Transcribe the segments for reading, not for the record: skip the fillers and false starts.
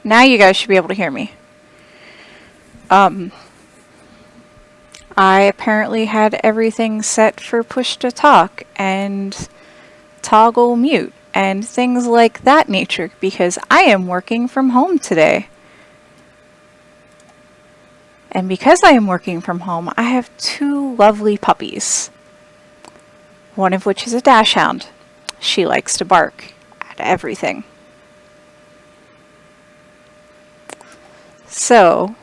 Now you guys should be able to hear me. I apparently had everything set for push to talk and toggle mute and things like that nature because I am working from home today. And because I am working from home, I have two lovely puppies. One of which is a dachshund. She likes to bark at everything. So,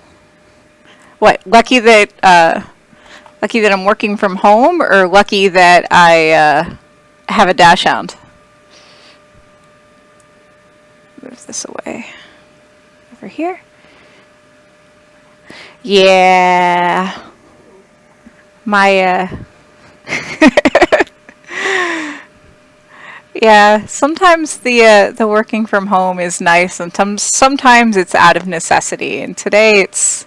what? Lucky that I'm working from home, or lucky that I have a dachshund? Move this away. Over here. Yeah. My yeah, sometimes the working from home is nice, and sometimes it's out of necessity. And today it's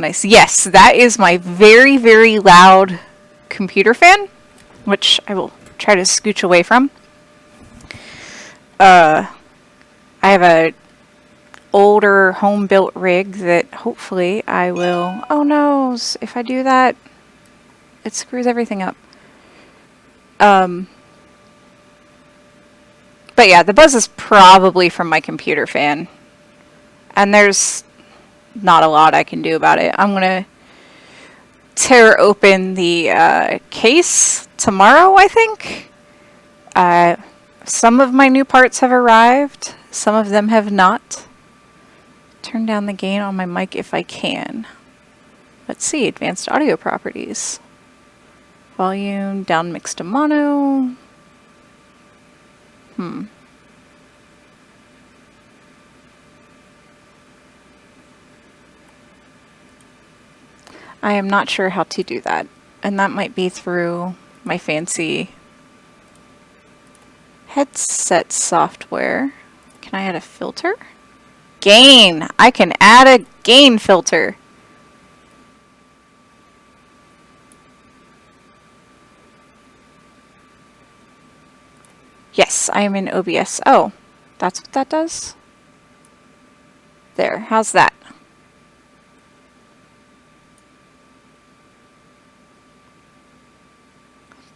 nice. Yes, that is my very, very loud computer fan, which I will try to scooch away from. I have a older home built rig that hopefully I will. Oh no! If I do that, it screws everything up. But yeah, the buzz is probably from my computer fan. And there's not a lot I can do about it. I'm going to tear open the case tomorrow, I think. Some of my new parts have arrived. Some of them have not. Turn down the gain on my mic if I can. Let's see, advanced audio properties. Volume, down mix to mono. I am not sure how to do that. And that might be through my fancy headset software. Can I add a filter? Gain! I can add a gain filter. Yes, I am in OBS. Oh, that's what that does? There, how's that?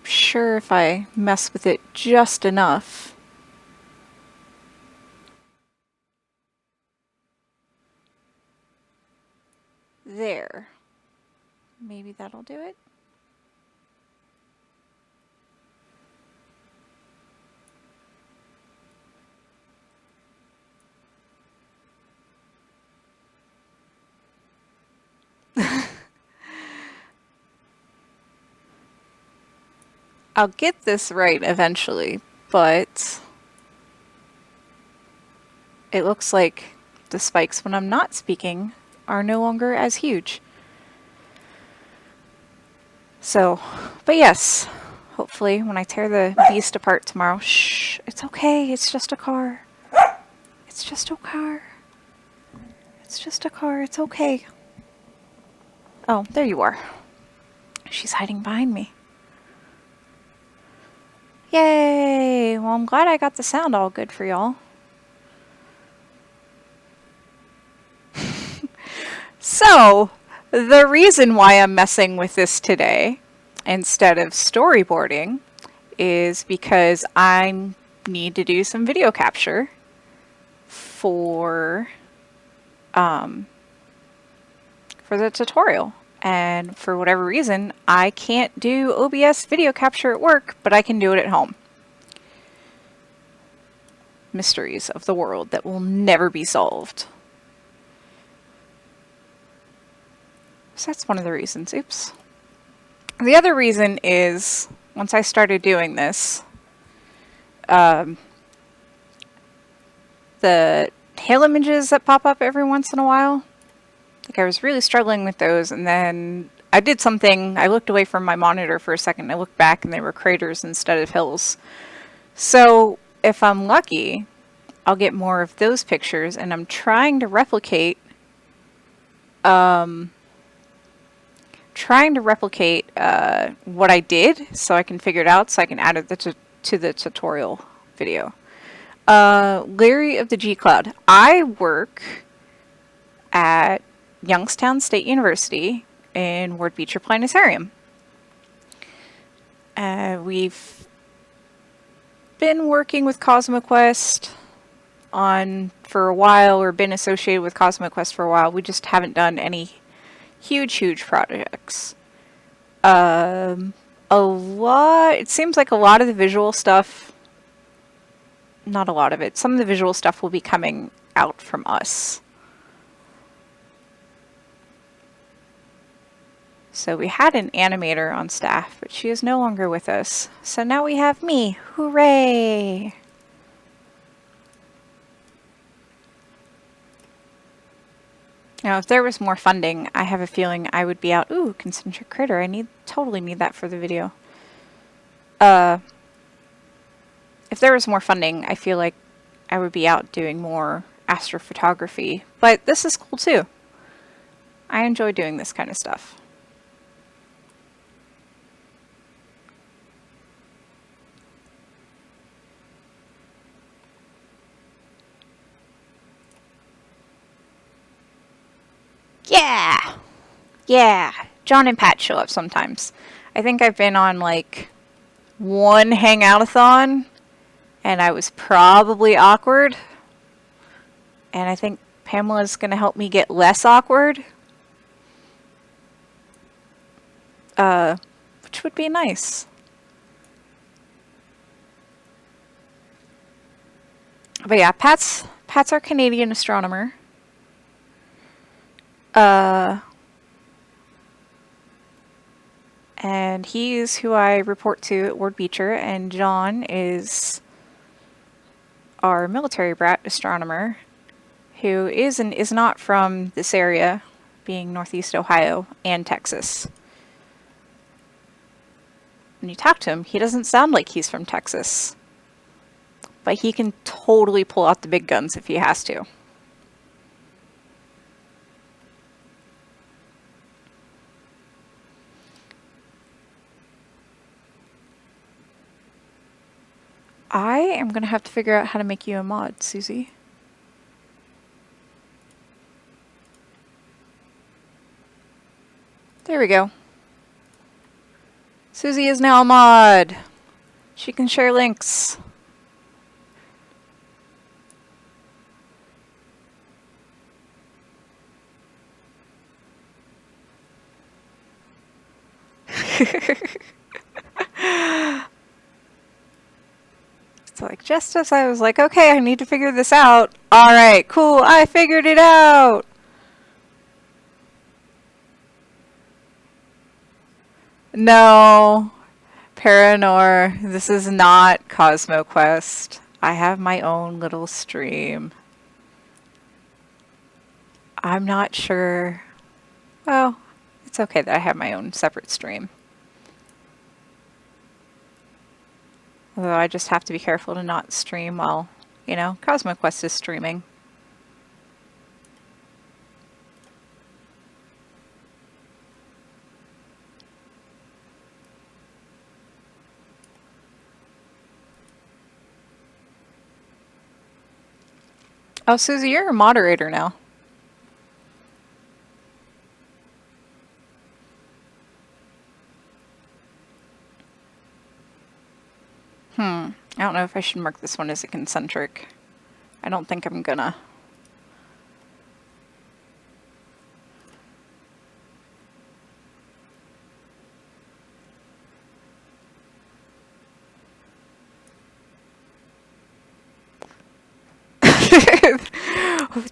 Sure, if I mess with it just enough. There. Maybe that'll do it. I'll get this right eventually, but it looks like the spikes when I'm not speaking are no longer as huge. So, but yes, hopefully when I tear the beast apart tomorrow, shh, it's okay, it's just a car. It's just a car. It's just a car, it's okay. Oh, there you are. She's hiding behind me. Yay! Well, I'm glad I got the sound all good for y'all. So, the reason why I'm messing with this today instead of storyboarding is because I need to do some video capture for the tutorial. And for whatever reason, I can't do OBS video capture at work, but I can do it at home. Mysteries of the world that will never be solved. So that's one of the reasons. Oops. The other reason is, once I started doing this, the hail images that pop up every once in a while, like I was really struggling with those, and then I did something, I looked away from my monitor for a second, I looked back and they were craters instead of hills. So if I'm lucky, I'll get more of those pictures, and I'm trying to replicate what I did so I can figure it out so I can add it to the tutorial video. Larry of the G Cloud. I work at Youngstown State University in Ward Beecher Planetarium. We've been working with CosmoQuest for a while, or been associated with CosmoQuest for a while. We just haven't done any huge projects. It seems like a lot of the visual stuff, not a lot of it, some of the visual stuff will be coming out from us. So we had an animator on staff, but she is no longer with us. So now we have me. Hooray! Now, if there was more funding, I have a feeling I would be out. Ooh, concentric crater. Totally need that for the video. If there was more funding, I feel like I would be out doing more astrophotography. But this is cool too. I enjoy doing this kind of stuff. Yeah! Yeah! John and Pat show up sometimes. I think I've been on like one hangout-a-thon, and I was probably awkward. And I think Pamela's going to help me get less awkward. Which would be nice. But yeah, Pat's our Canadian astronomer. And he's who I report to at Ward Beecher, and John is our military brat astronomer, who is and is not from this area, being Northeast Ohio and Texas. When you talk to him, he doesn't sound like he's from Texas, but he can totally pull out the big guns if he has to. I am going to have to figure out how to make you a mod, Susie. There we go. Susie is now a mod. She can share links. So like, just as I was like, okay, I need to figure this out. All right, cool, I figured it out. No, Paranor, this is not CosmoQuest. I have my own little stream. I'm not sure. Well, it's okay that I have my own separate stream. Although I just have to be careful to not stream while, you know, CosmoQuest is streaming. Oh, Susie, you're a moderator now. I don't know if I should mark this one as a concentric. I don't think I'm gonna.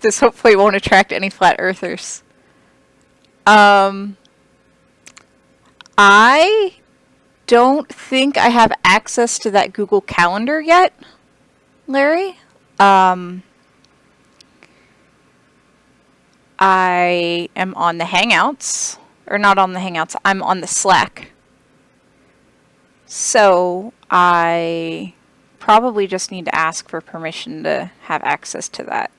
This hopefully won't attract any flat earthers. I don't think I have access to that Google Calendar yet, Larry. I am on the Hangouts, or not on the Hangouts, I'm on the Slack. So I probably just need to ask for permission to have access to that.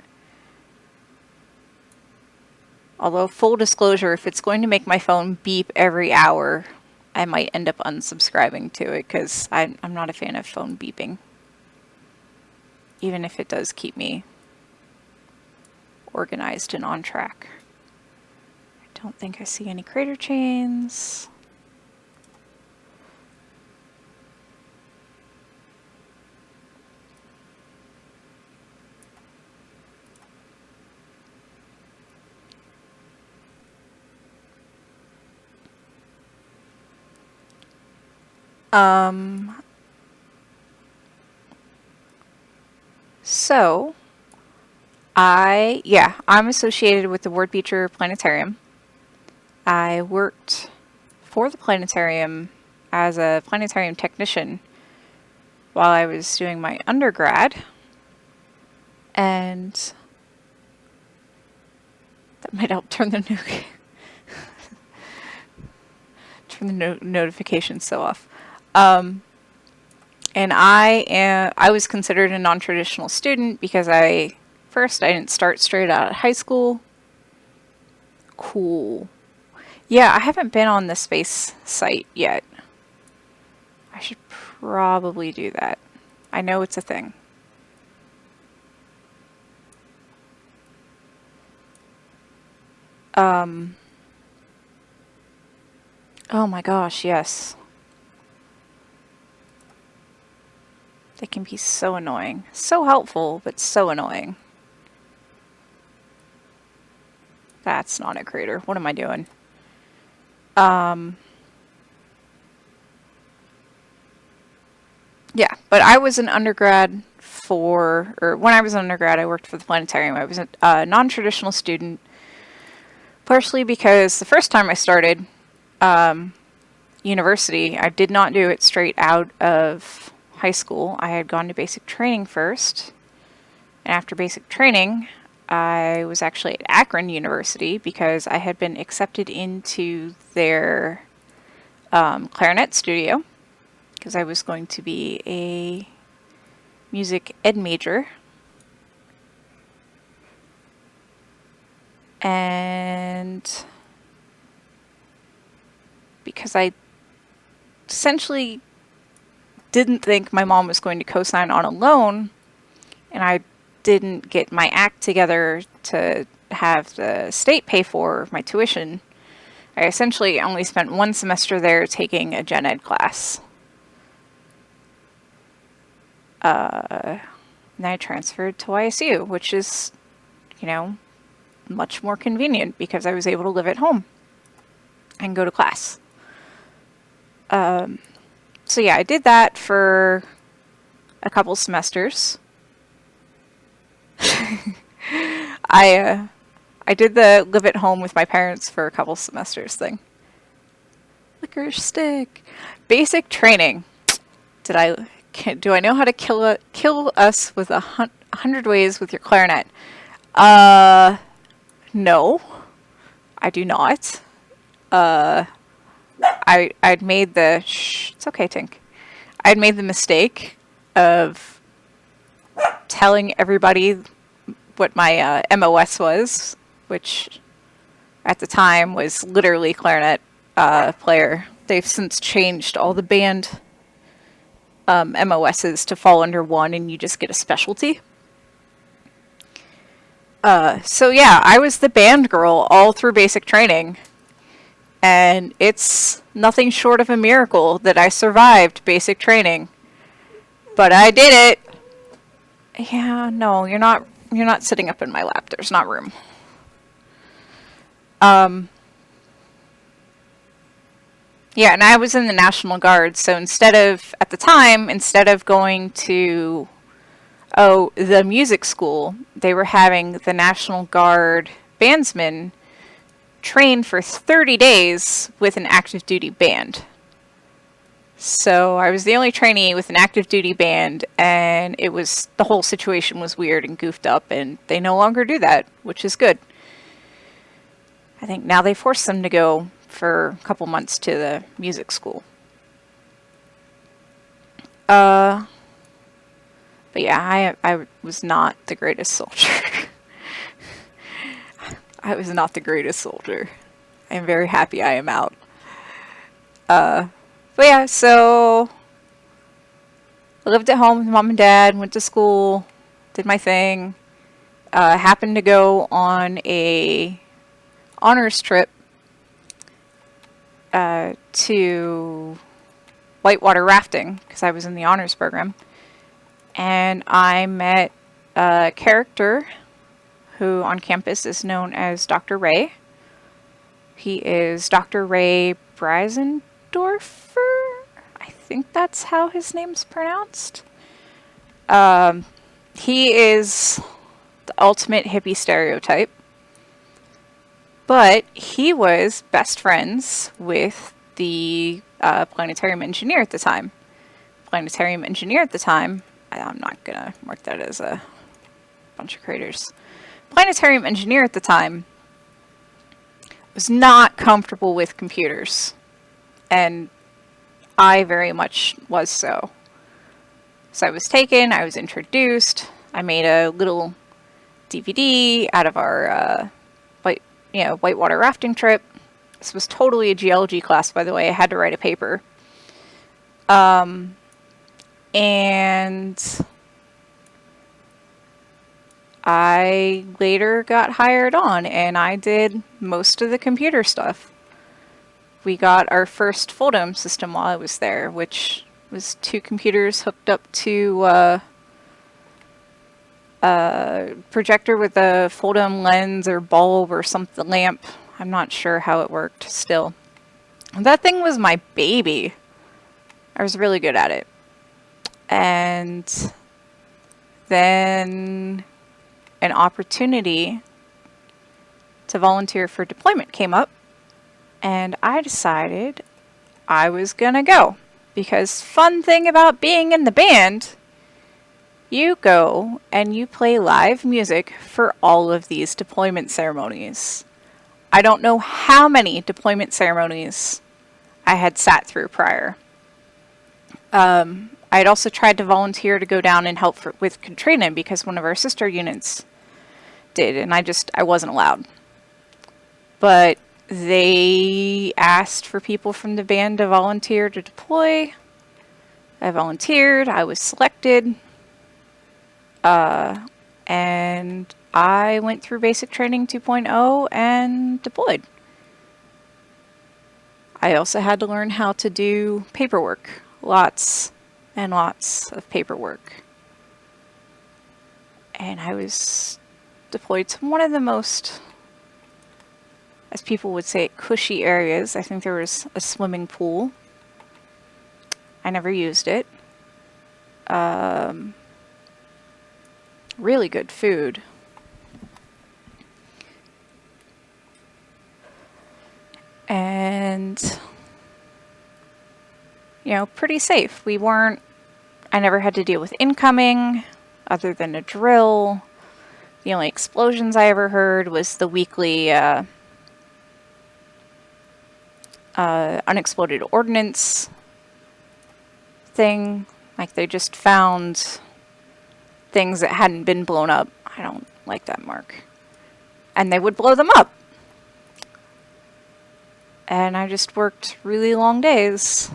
Although, full disclosure, if it's going to make my phone beep every hour, I might end up unsubscribing to it because I'm not a fan of phone beeping. even if it does keep me organized and on track. I don't think I see any crater chains. So, I'm associated with the Ward Beecher Planetarium. I worked for the planetarium as a planetarium technician while I was doing my undergrad, and that might help turn the notifications so off. And I was considered a non-traditional student because I didn't start straight out of high school. Cool. Yeah, I haven't been on the space site yet. I should probably do that. I know it's a thing. Oh my gosh, yes. They can be so annoying. So helpful, but so annoying. That's not a crater. What am I doing? Yeah, but I was an undergrad when I was an undergrad, I worked for the planetarium. I was a non-traditional student, partially because the first time I started university, I did not do it straight out of high school. I had gone to basic training first, and after basic training, I was actually at Akron University because I had been accepted into their clarinet studio because I was going to be a music ed major. And because I essentially didn't think my mom was going to co-sign on a loan, and I didn't get my act together to have the state pay for my tuition, I essentially only spent one semester there taking a gen ed class. And I transferred to YSU, which is, much more convenient because I was able to live at home and go to class. So yeah, I did that for a couple semesters. I did the live at home with my parents for a couple semesters thing. Licorice stick. Basic training. Do I know how to kill us with 100 ways with your clarinet? No, I do not. I'd made the it's okay, Tink. I'd made the mistake of telling everybody what my MOS was, which at the time was literally clarinet player. They've since changed all the band MOSs to fall under one, and you just get a specialty. So yeah, I was the band girl all through basic training, and it's nothing short of a miracle that I survived basic training. But I did it. Yeah, no, you're not sitting up in my lap. There's not room. Yeah, and I was in the National Guard, so at the time, instead of going to the music school, they were having the National Guard bandsmen train for 30 days with an active duty band. So I was the only trainee with an active duty band, and the whole situation was weird and goofed up, and they no longer do that, which is good. I think now they force them to go for a couple months to the music school. But yeah, I was not the greatest soldier. I was not the greatest soldier. I am very happy I am out. But yeah, so I lived at home with mom and dad, went to school, did my thing. Happened to go on a honors trip to whitewater rafting because I was in the honors program, and I met a character who on campus is known as Dr. Ray. He is Dr. Ray Breisendorfer. I think that's how his name's pronounced. He is the ultimate hippie stereotype. But he was best friends with the planetarium engineer at the time. Planetarium engineer at the time, I'm not going to mark that as a bunch of craters. Planetarium engineer at the time was not comfortable with computers. And I very much was so. So I was taken, I was introduced, I made a little DVD out of our whitewater rafting trip. This was totally a geology class, by the way. I had to write a paper. And I later got hired on, and I did most of the computer stuff. We got our first fold-dome system while I was there, which was 2 computers hooked up to a projector with a fold-dome lens or bulb or something, lamp. I'm not sure how it worked still. That thing was my baby. I was really good at it. And then an opportunity to volunteer for deployment came up, and I decided I was gonna go. Because fun thing about being in the band, you go and you play live music for all of these deployment ceremonies. I don't know how many deployment ceremonies I had sat through prior. I had also tried to volunteer to go down and help with Katrina because one of our sister units did, and I wasn't allowed. But they asked for people from the band to volunteer to deploy. I volunteered, I was selected, and I went through basic training 2.0 and deployed. I also had to learn how to do paperwork. Lots and lots of paperwork. And I was deployed to one of the most, as people would say, cushy areas. I think there was a swimming pool. I never used it. Really good food. And, pretty safe. I never had to deal with incoming, other than a drill. The only explosions I ever heard was the weekly unexploded ordnance thing. Like they just found things that hadn't been blown up. I don't like that, Mark. And they would blow them up. And I just worked really long days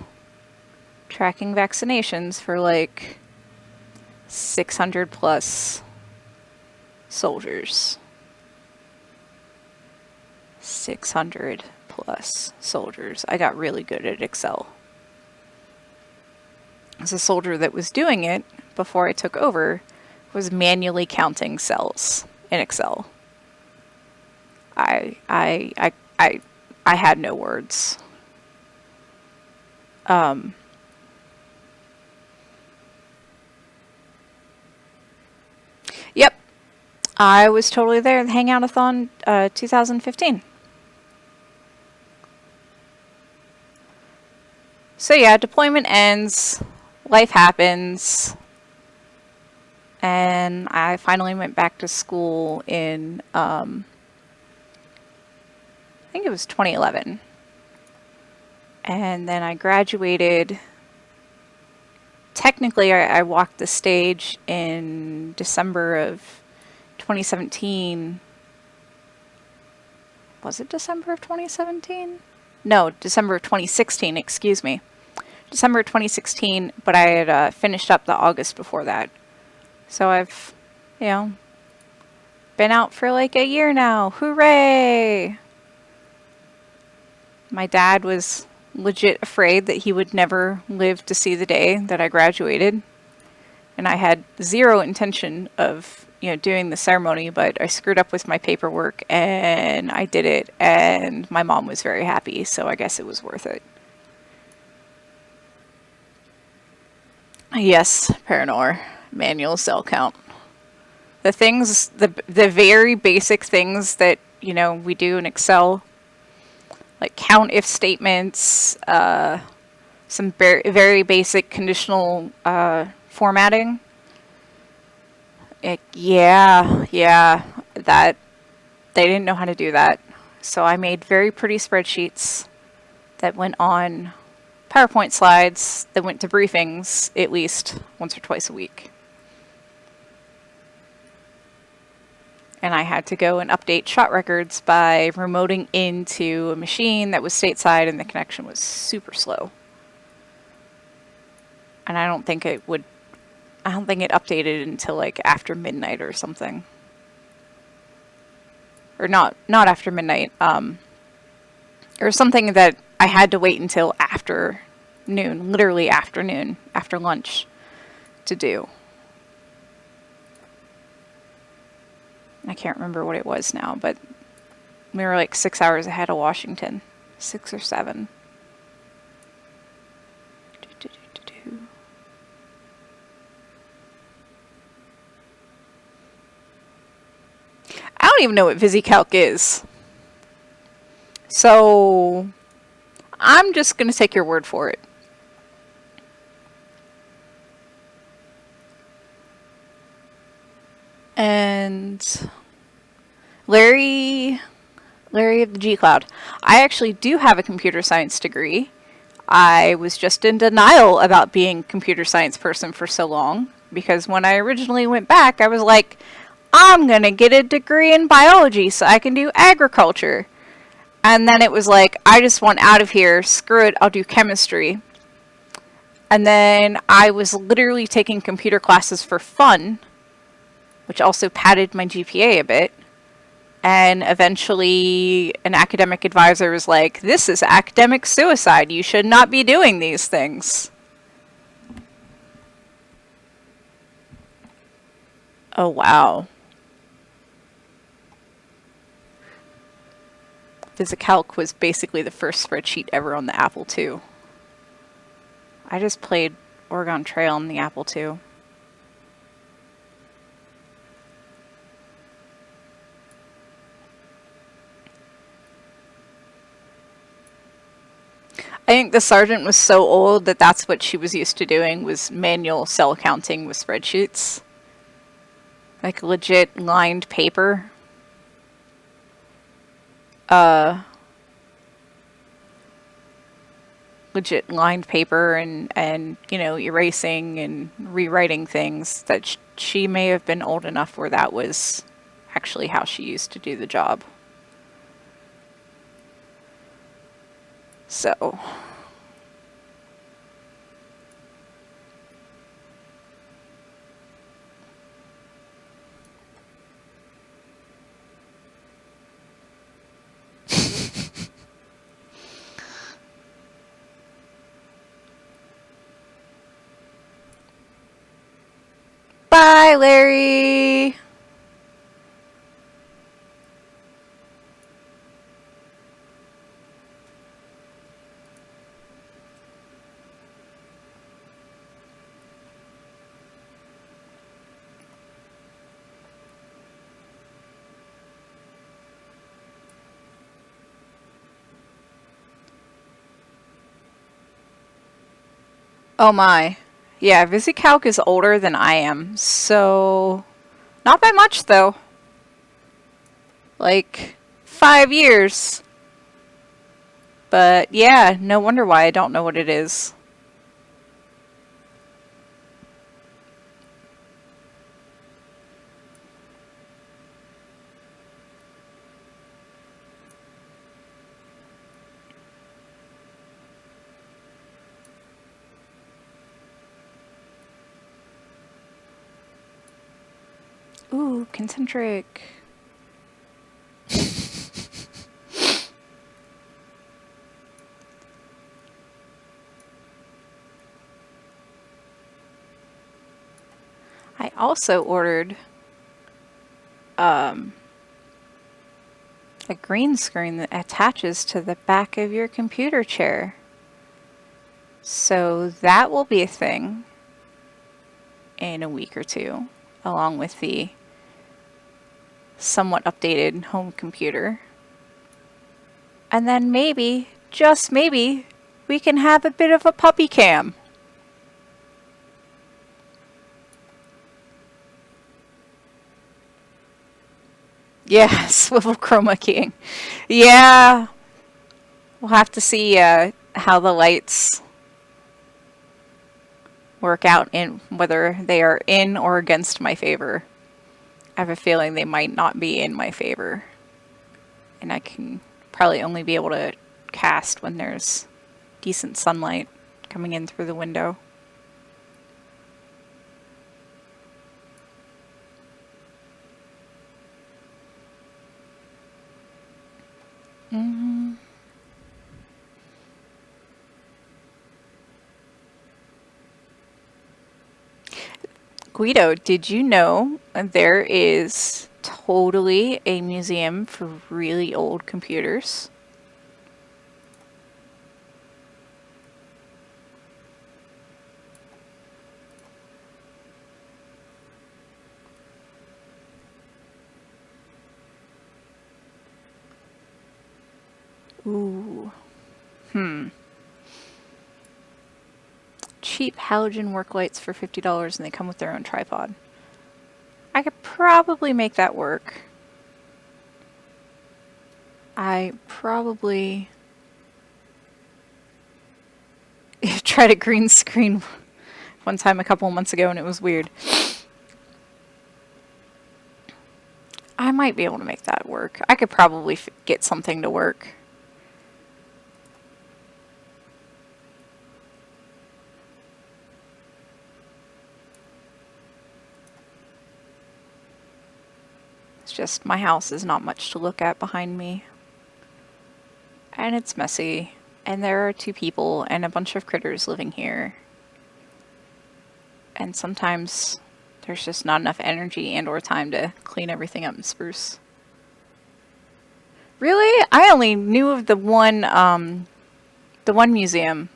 tracking vaccinations for like 600 plus soldiers. 600 plus soldiers. I got really good at Excel. As a soldier that was doing it before I took over was manually counting cells in Excel. I had no words. Yep. I was totally there at the Hangout-a-thon 2015. So yeah, deployment ends, life happens, and I finally went back to school in, I think it was 2011. And then I graduated. Technically, I walked the stage in December of 2017. Was it December of 2017? No, December of 2016, excuse me. December 2016, but I had finished up the August before that. So I've you know, been out for like a year now. Hooray! My dad was legit afraid that he would never live to see the day that I graduated. And I had zero intention of, doing the ceremony, but I screwed up with my paperwork and I did it, and my mom was very happy, so I guess it was worth it. Yes, Paranor, manual cell count. The very basic things that, we do in Excel, like count if statements, some very basic conditional formatting. Yeah, that they didn't know how to do that. So I made very pretty spreadsheets that went on PowerPoint slides that went to briefings at least once or twice a week. And I had to go and update shot records by remoting into a machine that was stateside, and the connection was super slow. And I don't think it updated until like after midnight or something. Or not after midnight. Or something that I had to wait until after noon, literally afternoon, after lunch, to do. I can't remember what it was now, but we were like 6 hours ahead of Washington. 6 or 7. I don't even know what VisiCalc is. So I'm just going to take your word for it. And Larry of the G Cloud. I actually do have a computer science degree. I was just in denial about being a computer science person for so long, because when I originally went back, I was like, I'm going to get a degree in biology so I can do agriculture. And then it was like, I just want out of here. Screw it, I'll do chemistry. And then I was literally taking computer classes for fun, which also padded my GPA a bit. And eventually an academic advisor was like, this is academic suicide. You should not be doing these things. Oh, wow. VisiCalc was basically the first spreadsheet ever on the Apple II. I just played Oregon Trail on the Apple II. I think the sergeant was so old that that's what she was used to doing, was manual cell counting with spreadsheets. Like legit lined paper. Legit lined paper and erasing and rewriting things, that she may have been old enough where that was actually how she used to do the job. So bye, Larry. Oh my. Yeah, VisiCalc is older than I am, so not by much though. Like 5 years. But yeah, no wonder why I don't know what it is. Ooh, concentric. I also ordered a green screen that attaches to the back of your computer chair. So that will be a thing in a week or two, along with the somewhat updated home computer. And then maybe, just maybe, we can have a bit of a puppy cam. Yeah, swivel chroma keying. Yeah, we'll have to see how the lights work out in whether they are in or against my favor. I have a feeling they might not be in my favor. And I can probably only be able to cast when there's decent sunlight coming in through the window. Guido, did you know there is totally a museum for really old computers? Ooh. Cheap halogen work lights for $50 and they come with their own tripod. I could probably make that work. I probably tried a green screen one time a couple of months ago and it was weird. I might be able to make that work. I could probably get something to work. It's just my house is not much to look at behind me. And it's messy. And there are 2 people and a bunch of critters living here. And sometimes there's just not enough energy and or time to clean everything up and spruce. Really? I only knew of the one museum.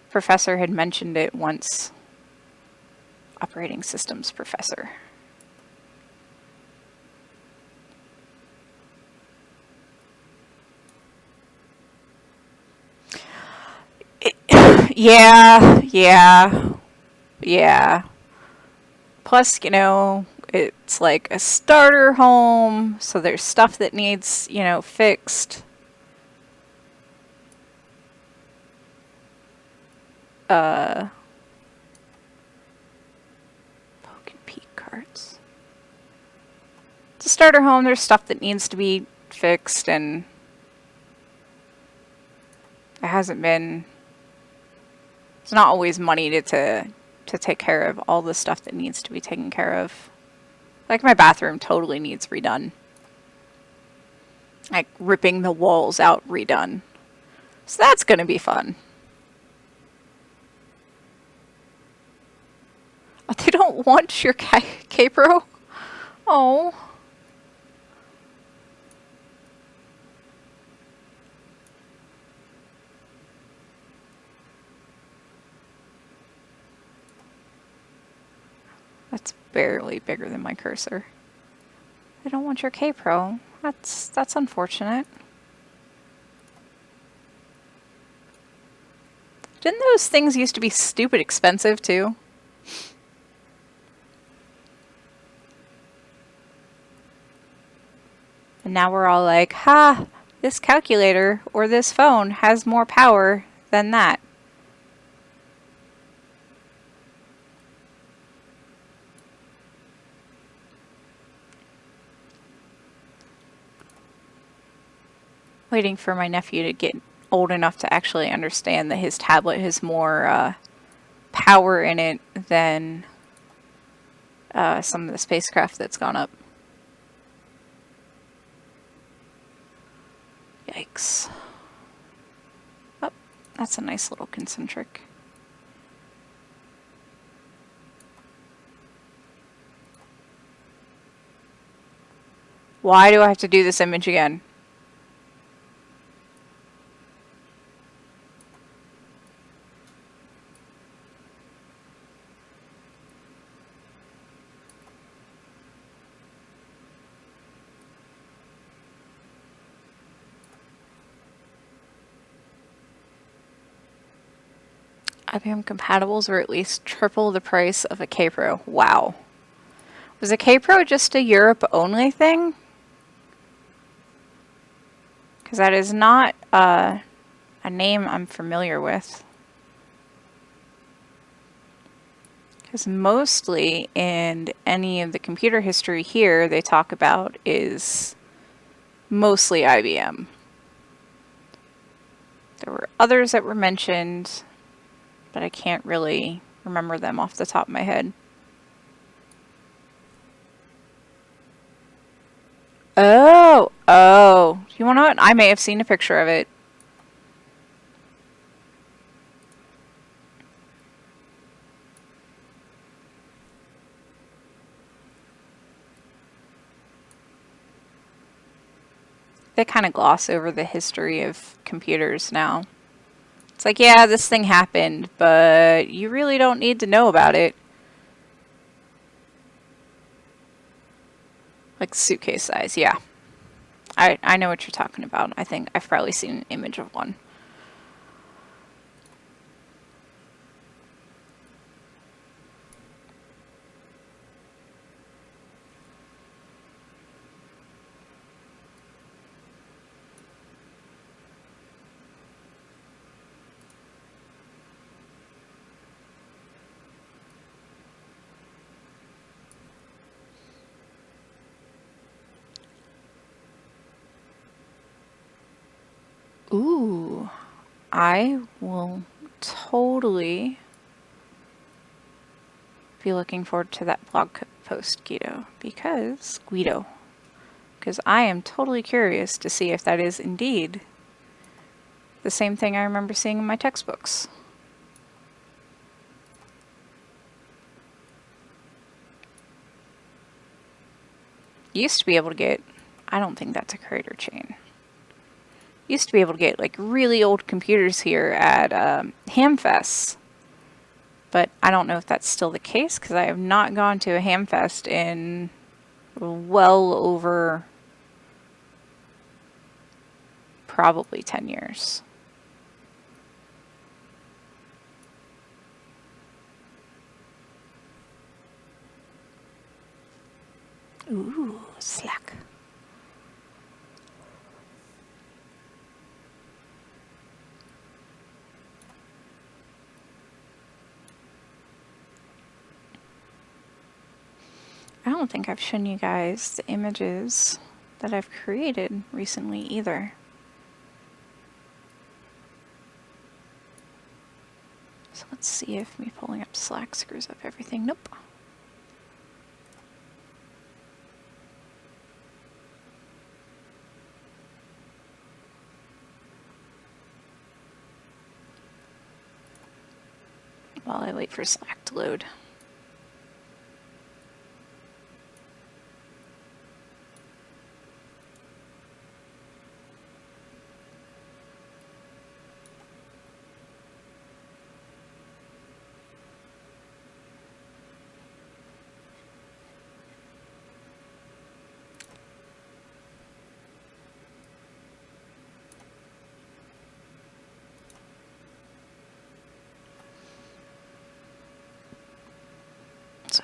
Professor had mentioned it once. Operating systems professor. Yeah. Plus, you know, it's like a starter home, so there's stuff that needs, you know, fixed. Poke and peek cards. It's a starter home, there's stuff that needs to be fixed, and it hasn't been... It's not always money to take care of all the stuff that needs to be taken care of. Like my bathroom totally needs redone. Like ripping the walls out redone. So that's gonna be fun. Oh, they don't want your Capro? Oh. That's barely bigger than my cursor. I don't want your K-Pro. That's unfortunate. Didn't those things used to be stupid expensive too? And now we're all like, ha, this calculator or this phone has more power than that. Waiting for my nephew to get old enough to actually understand that his tablet has more power in it than some of the spacecraft that's gone up. Yikes. Oh, that's a nice little concentric. Why do I have to do this image again? IBM compatibles were at least triple the price of a K-Pro. Wow. Was a K-Pro just a Europe only thing? Because that is not a name I'm familiar with. Because mostly in any of the computer history here they talk about is mostly IBM. There were others that were mentioned, but I can't really remember them off the top of my head. Oh, you want to know what? I may have seen a picture of it. They kind of gloss over the history of computers now. It's like, yeah, this thing happened, but you really don't need to know about it. Like suitcase size, yeah. I know what you're talking about. I think I've probably seen an image of one. Ooh, I will totally be looking forward to that blog post, Guido, because I am totally curious to see if that is indeed the same thing I remember seeing in my textbooks. You used to be able to get, I don't think that's a crater chain. Used to be able to get like really old computers here at Hamfests, but I don't know if that's still the case because I have not gone to a Hamfest in well over probably 10 years. Ooh, slack. I don't think I've shown you guys the images that I've created recently either. So let's see if me pulling up Slack screws up everything. Nope. While I wait for Slack to load.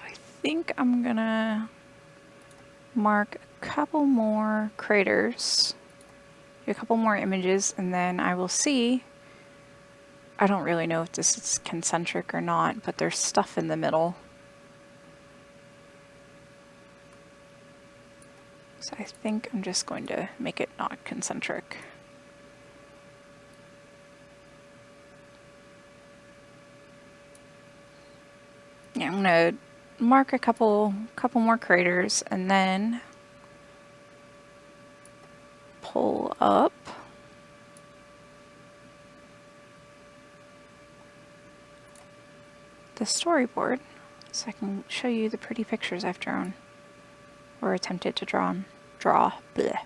I think I'm gonna mark a couple more craters, do a couple more images, and then I will see. I don't really know if this is concentric or not, but there's stuff in the middle. So I think I'm just going to make it not concentric. Yeah, I'm gonna mark a couple more craters and then pull up the storyboard so I can show you the pretty pictures I've drawn or attempted to draw. Bleh.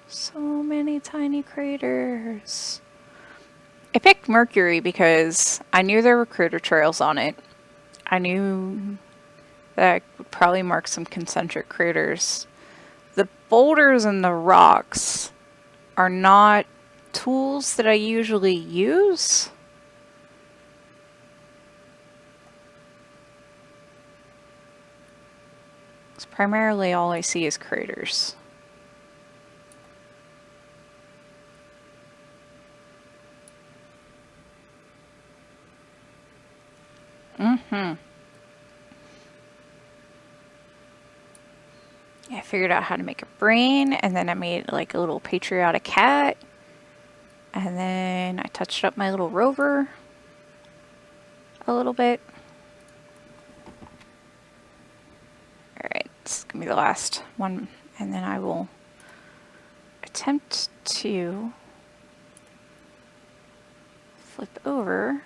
So many tiny craters. I picked Mercury because I knew there were crater trails on it. I knew that I would probably mark some concentric craters. The boulders and the rocks are not tools that I usually use. It's primarily all I see is craters. Yeah, I figured out how to make a brain, and then I made like a little patriotic cat. And then I touched up my little rover a little bit. Alright, this is going to be the last one, and then I will attempt to flip over,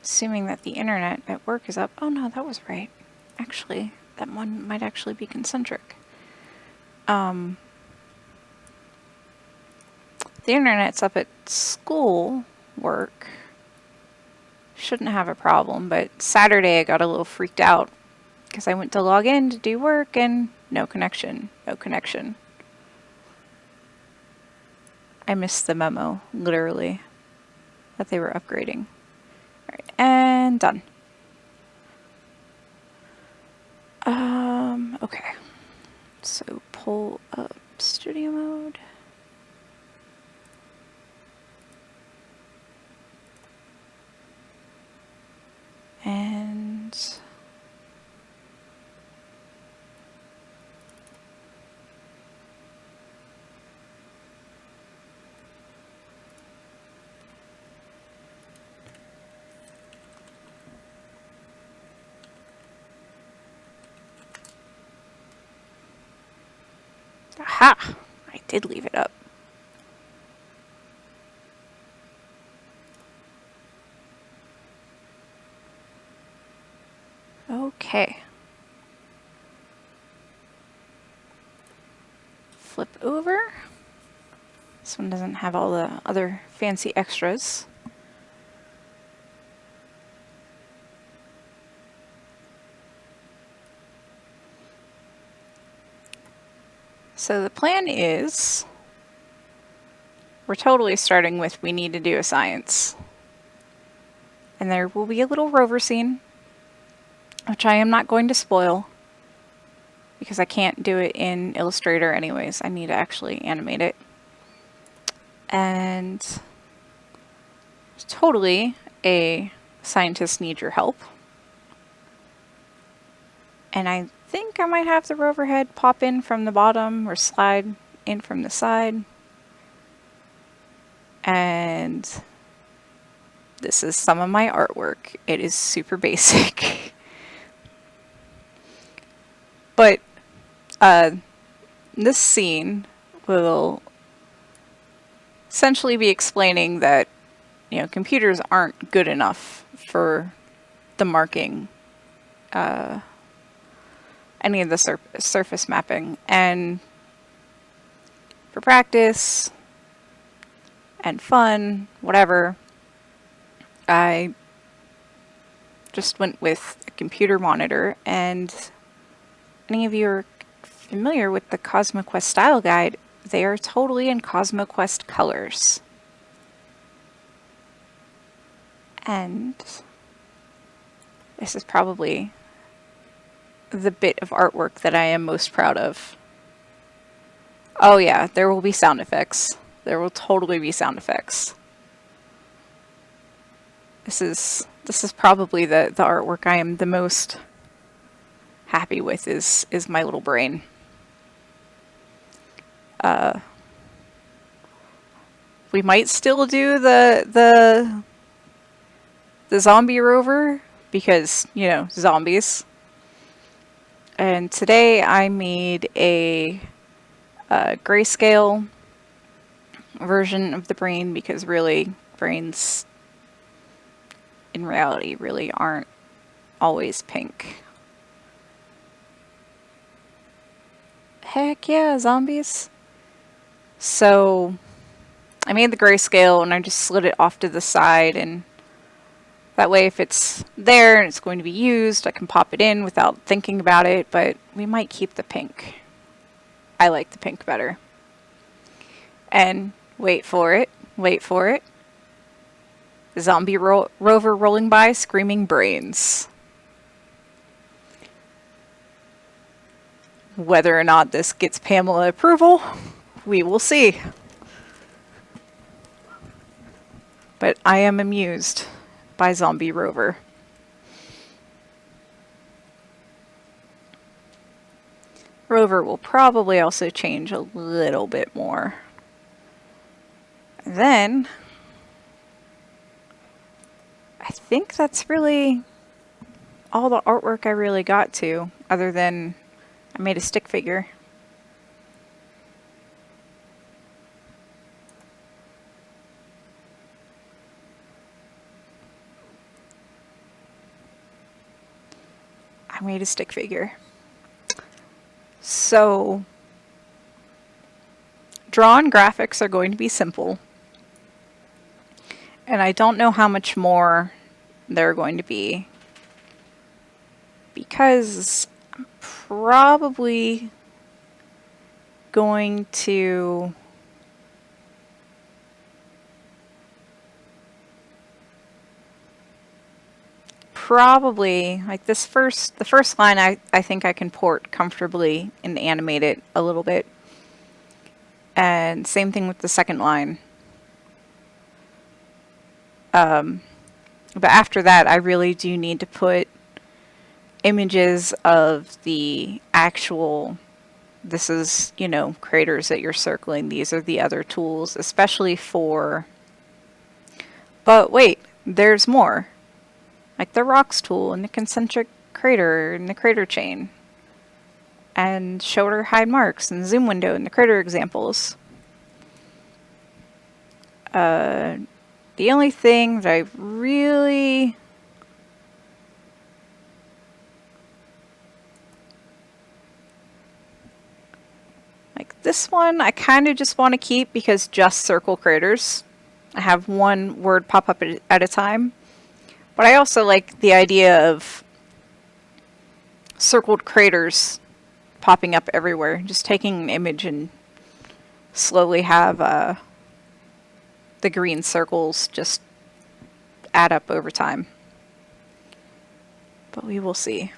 assuming that the internet at work is up. Oh no, that was right. Actually, that one might actually be concentric. The internet's up at school work. Shouldn't have a problem, but Saturday I got a little freaked out because I went to log in to do work and no connection, no connection. I missed the memo, literally, that they were upgrading. Alright, and done. Okay. So pull up studio mode. And aha! I did leave it up. Okay. Flip over. This one doesn't have all the other fancy extras. So the plan is, we're totally starting with we need to do a science. And there will be a little rover scene, which I am not going to spoil because I can't do it in Illustrator anyways. I need to actually animate it. And totally a scientist needs your help. And I think I might have the rover head pop in from the bottom or slide in from the side. And this is some of my artwork. It is super basic. But this scene will essentially be explaining that, you know, computers aren't good enough for the marking, any of the surface mapping, and for practice and fun, whatever, I just went with a computer monitor. And any of you are familiar with the CosmoQuest style guide, they are totally in CosmoQuest colors. And this is probably the bit of artwork that I am most proud of. Oh yeah, there will be sound effects. There will totally be sound effects. This is probably the artwork I am the most happy with is my little brain. We might still do the zombie rover because, you know, zombies. And today I made a grayscale version of the brain because really brains in reality really aren't always pink. Heck yeah, zombies. So I made the grayscale and I just slid it off to the side, and that way if it's there and it's going to be used, I can pop it in without thinking about it, but we might keep the pink. I like the pink better. And wait for it, wait for it. The zombie rover rolling by screaming brains. Whether or not this gets Pamela approval, we will see. But I am amused by Zombie Rover. Rover will probably also change a little bit more. And then, I think that's really all the artwork I really got to, other than I made a stick figure. I made a stick figure. So, drawn graphics are going to be simple. And I don't know how much more they're going to be, because I'm probably going to like the first line I think I can port comfortably and animate it a little bit, and same thing with the second line. But after that I really do need to put images of the actual, this is, you know, craters that you're circling, these are the other tools, especially for, but wait, there's more. Like the rocks tool and the concentric crater and the crater chain, and shoulder hide marks and zoom window and the crater examples. The only thing that I really like, this one I kind of just want to keep because just circle craters. I have one word pop up at a time. But I also like the idea of circled craters popping up everywhere. Just taking an image and slowly have the green circles just add up over time. But we will see.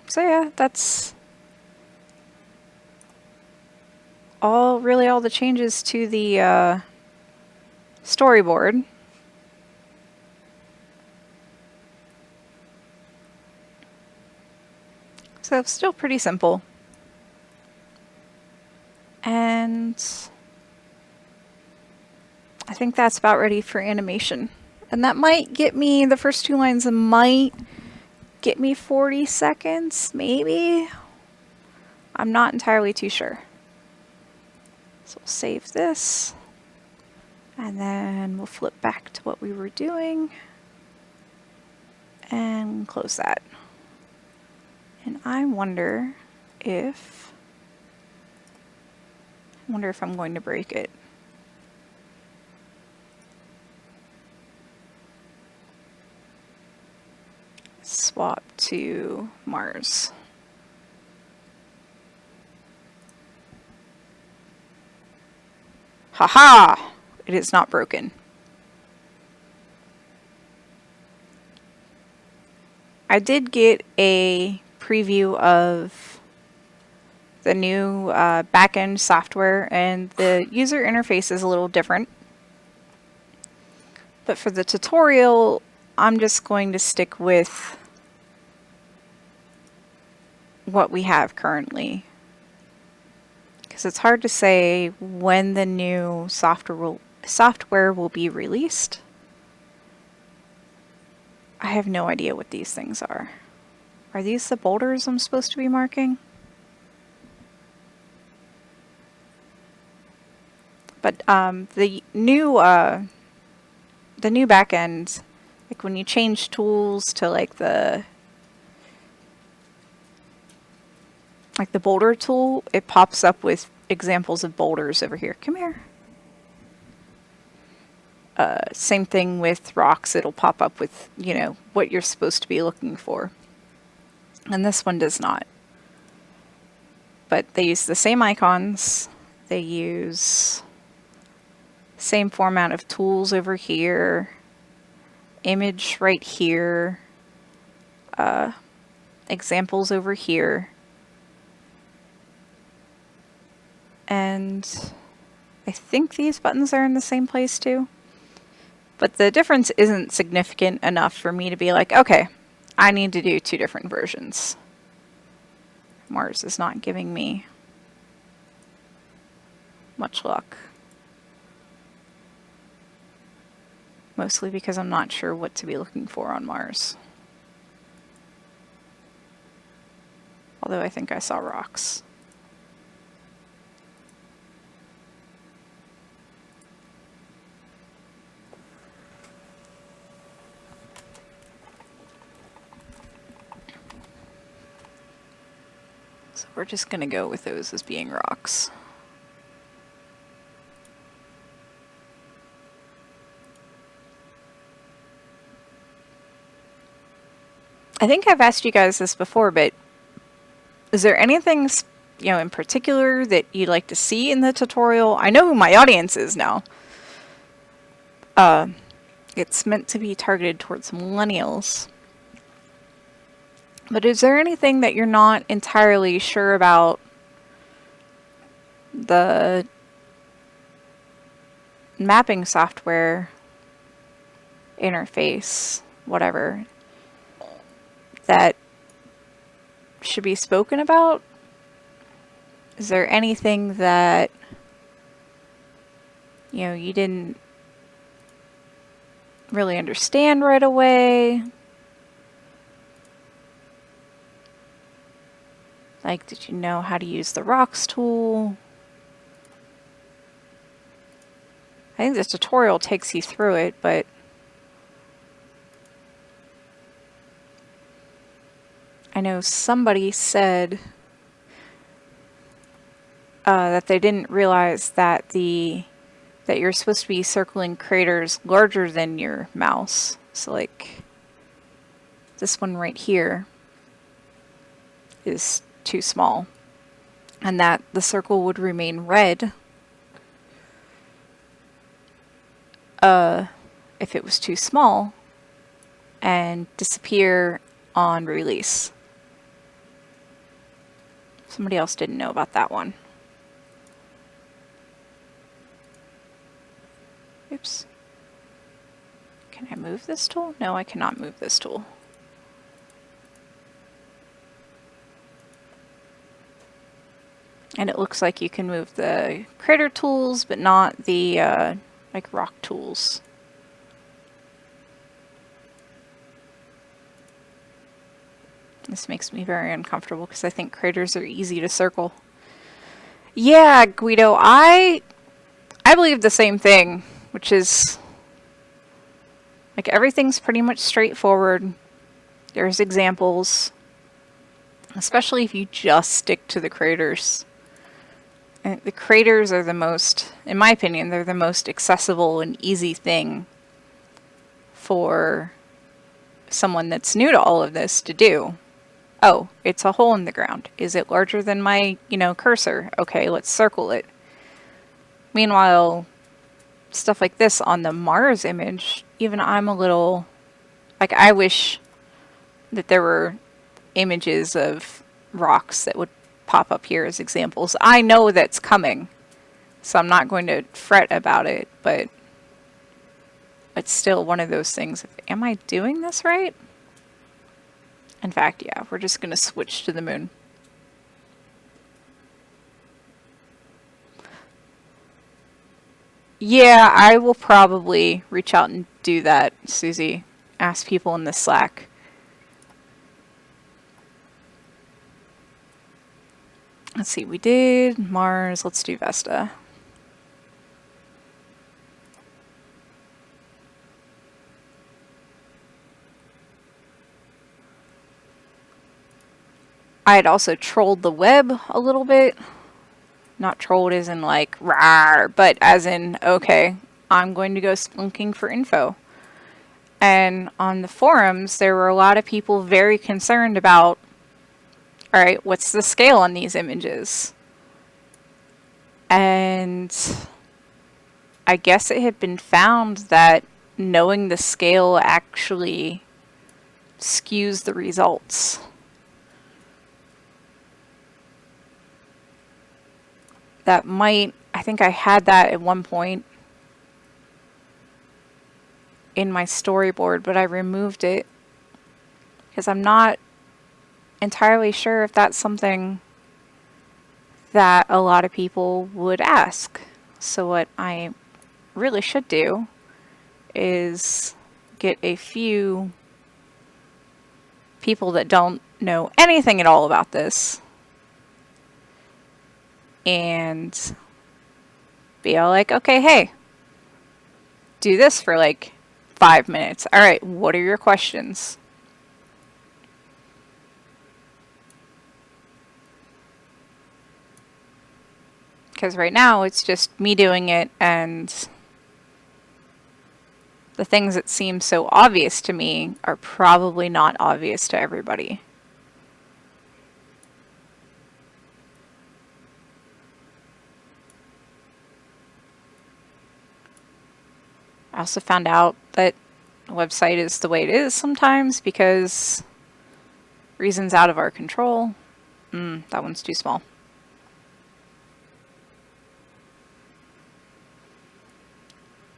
So yeah, that's really all the changes to the storyboard. So it's still pretty simple. And I think that's about ready for animation. And that might get me, the first two lines might get me 40 seconds, maybe? I'm not entirely too sure. So we'll save this. And then we'll flip back to what we were doing and close that. And I wonder if I'm going to break it. Swap to Mars. Haha! It is not broken. I did get a preview of the new backend software, and the user interface is a little different. But for the tutorial, I'm just going to stick with what we have currently, because it's hard to say when the new software will be released. I have no idea what these things are. Are these the boulders I'm supposed to be marking? But the new backend, like when you change tools to like the boulder tool, it pops up with examples of boulders over here. Come here. Same thing with rocks. It'll pop up with, you know, what you're supposed to be looking for. And this one does not. But they use the same icons. They use same format of tools over here. Image right here. Examples over here. And I think these buttons are in the same place too. But the difference isn't significant enough for me to be like, okay, I need to do 2 different versions. Mars is not giving me much luck. Mostly because I'm not sure what to be looking for on Mars. Although I think I saw rocks. So we're just going to go with those as being rocks. I think I've asked you guys this before, but is there anything, you know, in particular that you'd like to see in the tutorial? I know who my audience is now. It's meant to be targeted towards millennials. But is there anything that you're not entirely sure about the mapping software interface, whatever, that should be spoken about? Is there anything that, you know, you didn't really understand right away? Like, did you know how to use the rocks tool? I think this tutorial takes you through it, but I know somebody said that they didn't realize that that you're supposed to be circling craters larger than your mouse. So like this one right here is too small, and that the circle would remain red if it was too small and disappear on release. Somebody else didn't know about that one. Oops. Can I move this tool? No, I cannot move this tool. And it looks like you can move the crater tools, but not the like rock tools. This makes me very uncomfortable because I think craters are easy to circle. Yeah, Guido, I believe the same thing, which is like everything's pretty much straightforward. There's examples, especially if you just stick to the craters. And the craters are the most, in my opinion, they're the most accessible and easy thing for someone that's new to all of this to do. Oh, it's a hole in the ground. Is it larger than my, you know, cursor? Okay, let's circle it. Meanwhile, stuff like this on the Mars image, even I'm a little, like, I wish that there were images of rocks that would pop up here as examples. I know that's coming, so I'm not going to fret about it, but it's still one of those things. Am I doing this right? In fact, yeah, we're just going to switch to the moon. Yeah, I will probably reach out and do that, Susie. Ask people in the Slack. Let's see, we did Mars. Let's do Vesta. I had also trolled the web a little bit. Not trolled as in like, rawr, but as in, okay, I'm going to go spelunking for info. And on the forums, there were a lot of people very concerned about, all right, what's the scale on these images? And I guess it had been found that knowing the scale actually skews the results. That might, I think I had that at one point in my storyboard, but I removed it because I'm not entirely sure if that's something that a lot of people would ask. So what I really should do is get a few people that don't know anything at all about this and be all like, okay, hey, do this for like 5 minutes. All right, what are your questions? Because right now it's just me doing it, and the things that seem so obvious to me are probably not obvious to everybody. I also found out that the website is the way it is sometimes because reasons out of our control. That one's too small.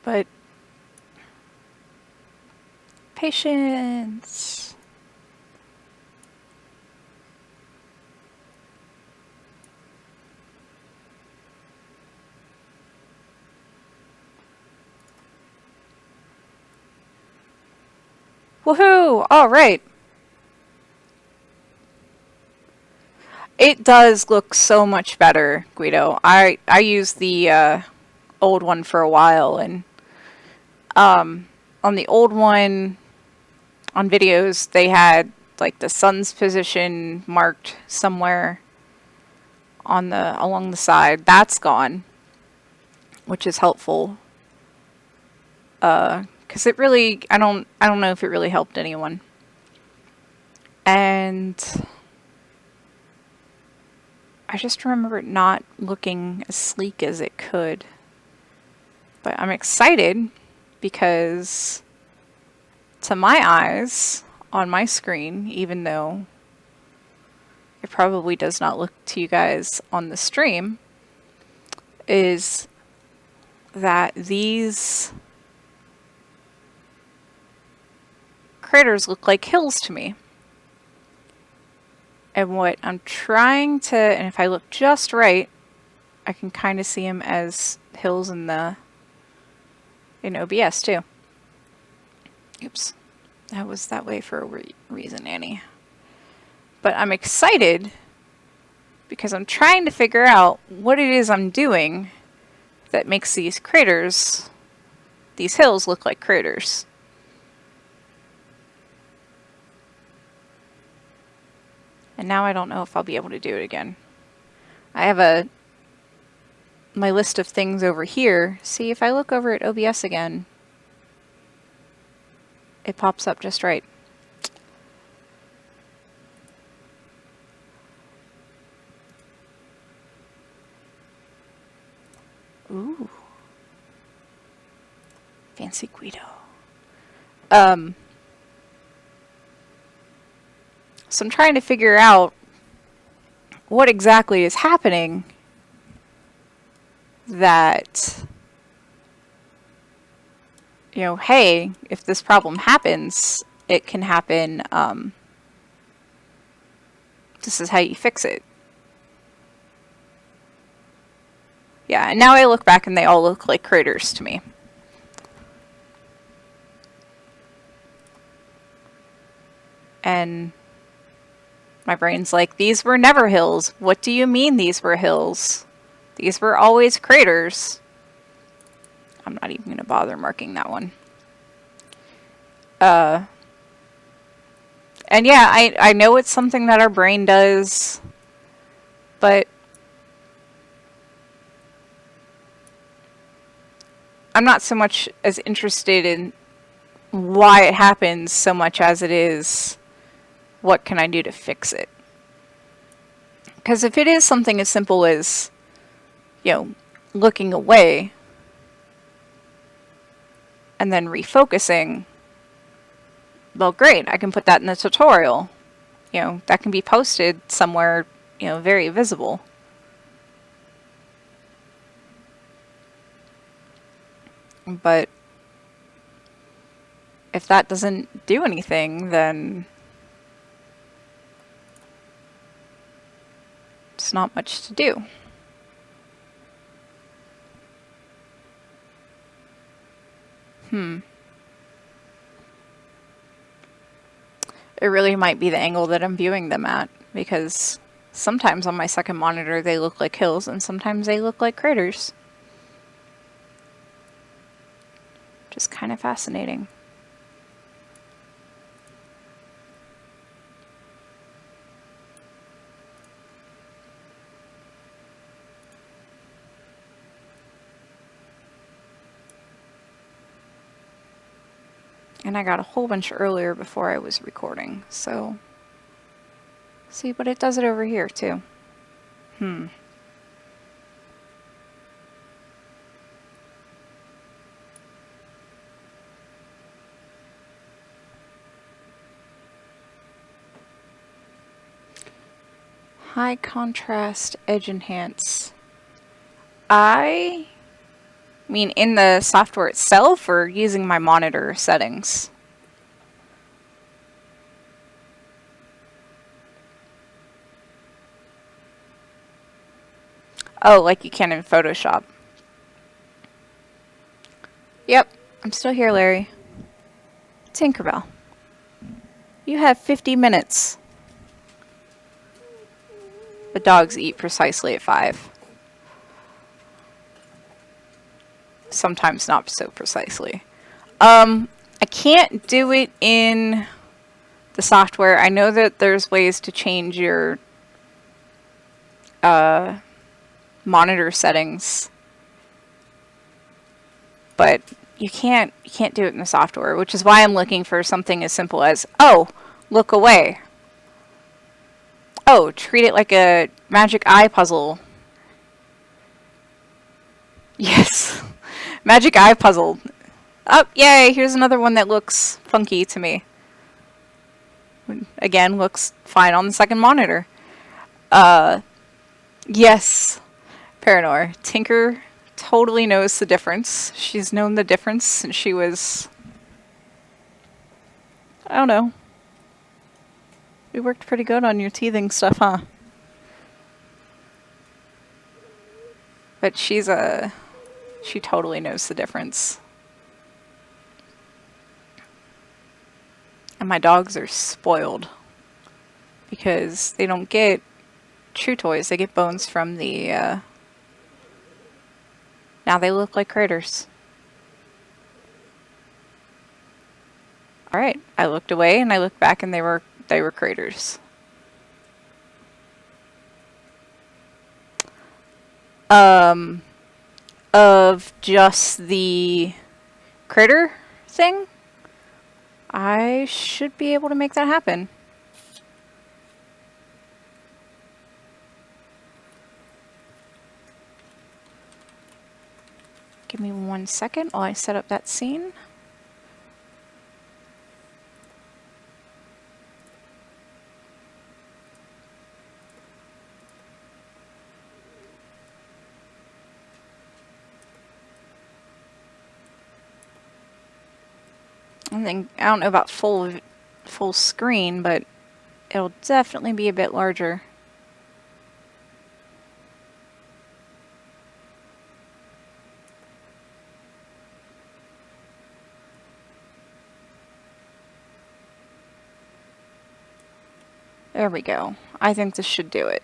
But patience. Woohoo! All right. It does look so much better, Guido. I used the old one for a while, and on the old one, on videos, they had like the sun's position marked somewhere on the along the side. That's gone, which is helpful. Because it really, I don't know if it really helped anyone. And I just remember it not looking as sleek as it could. But I'm excited because to my eyes on my screen, even though it probably does not look to you guys on the stream, is that these craters look like hills to me. And what I'm trying to, and if I look just right, I can kind of see them as hills in OBS too. Oops. That was that way for a reason, Annie. But I'm excited because I'm trying to figure out what it is I'm doing that makes these craters, these hills, look like craters. And now I don't know if I'll be able to do it again. I have my list of things over here. See, if I look over at OBS again, it pops up just right. Ooh. Fancy Guido. So I'm trying to figure out what exactly is happening that, hey, if this problem happens, it can happen, this is how you fix it. Yeah, and now I look back and they all look like craters to me. And my brain's like, these were never hills. What do you mean these were hills? These were always craters. I'm not even going to bother marking that one. And yeah, I know it's something that our brain does, but I'm not so much as interested in why it happens so much as it is, what can I do to fix it? Because if it is something as simple as, you know, looking away and then refocusing, well, great, I can put that in the tutorial. You know, that can be posted somewhere, you know, very visible. But if that doesn't do anything, then it's not much to do. It really might be the angle that I'm viewing them at, because sometimes on my second monitor they look like hills and sometimes they look like craters. Just kind of fascinating. And I got a whole bunch earlier before I was recording, so... See, but it does it over here, too. High contrast, edge enhance. I mean in the software itself or using my monitor settings? Oh, like you can in Photoshop. Yep, I'm still here, Larry. Tinkerbell. You have 50 minutes. The dogs eat precisely at 5. Sometimes not so precisely. I can't do it in the software. I know that there's ways to change your monitor settings, but you can't do it in the software, which is why I'm looking for something as simple as, oh, look away. Oh, treat it like a magic eye puzzle. Yes. Magic eye puzzle. Oh, yay, here's another one that looks funky to me. Again, looks fine on the second monitor. Yes. Paranor. Tinker totally knows the difference. She's known the difference since she was... I don't know. We worked pretty good on your teething stuff, huh? But she totally knows the difference. And my dogs are spoiled because they don't get chew toys. They get bones from the, now they look like craters. Alright, I looked away and I looked back and they were craters. Of just the critter thing, I should be able to make that happen. Give me 1 second while I set up that scene. I don't know about full screen, but it'll definitely be a bit larger. There we go. I think this should do it.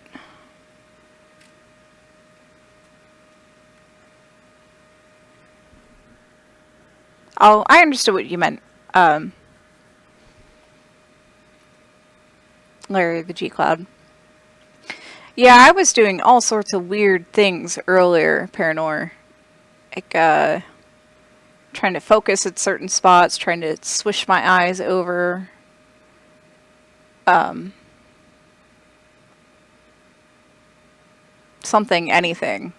Oh, I understood what you meant. Larry the G-Cloud. Yeah, I was doing all sorts of weird things earlier, Paranor. Like, trying to focus at certain spots, trying to swish my eyes over. Something, anything.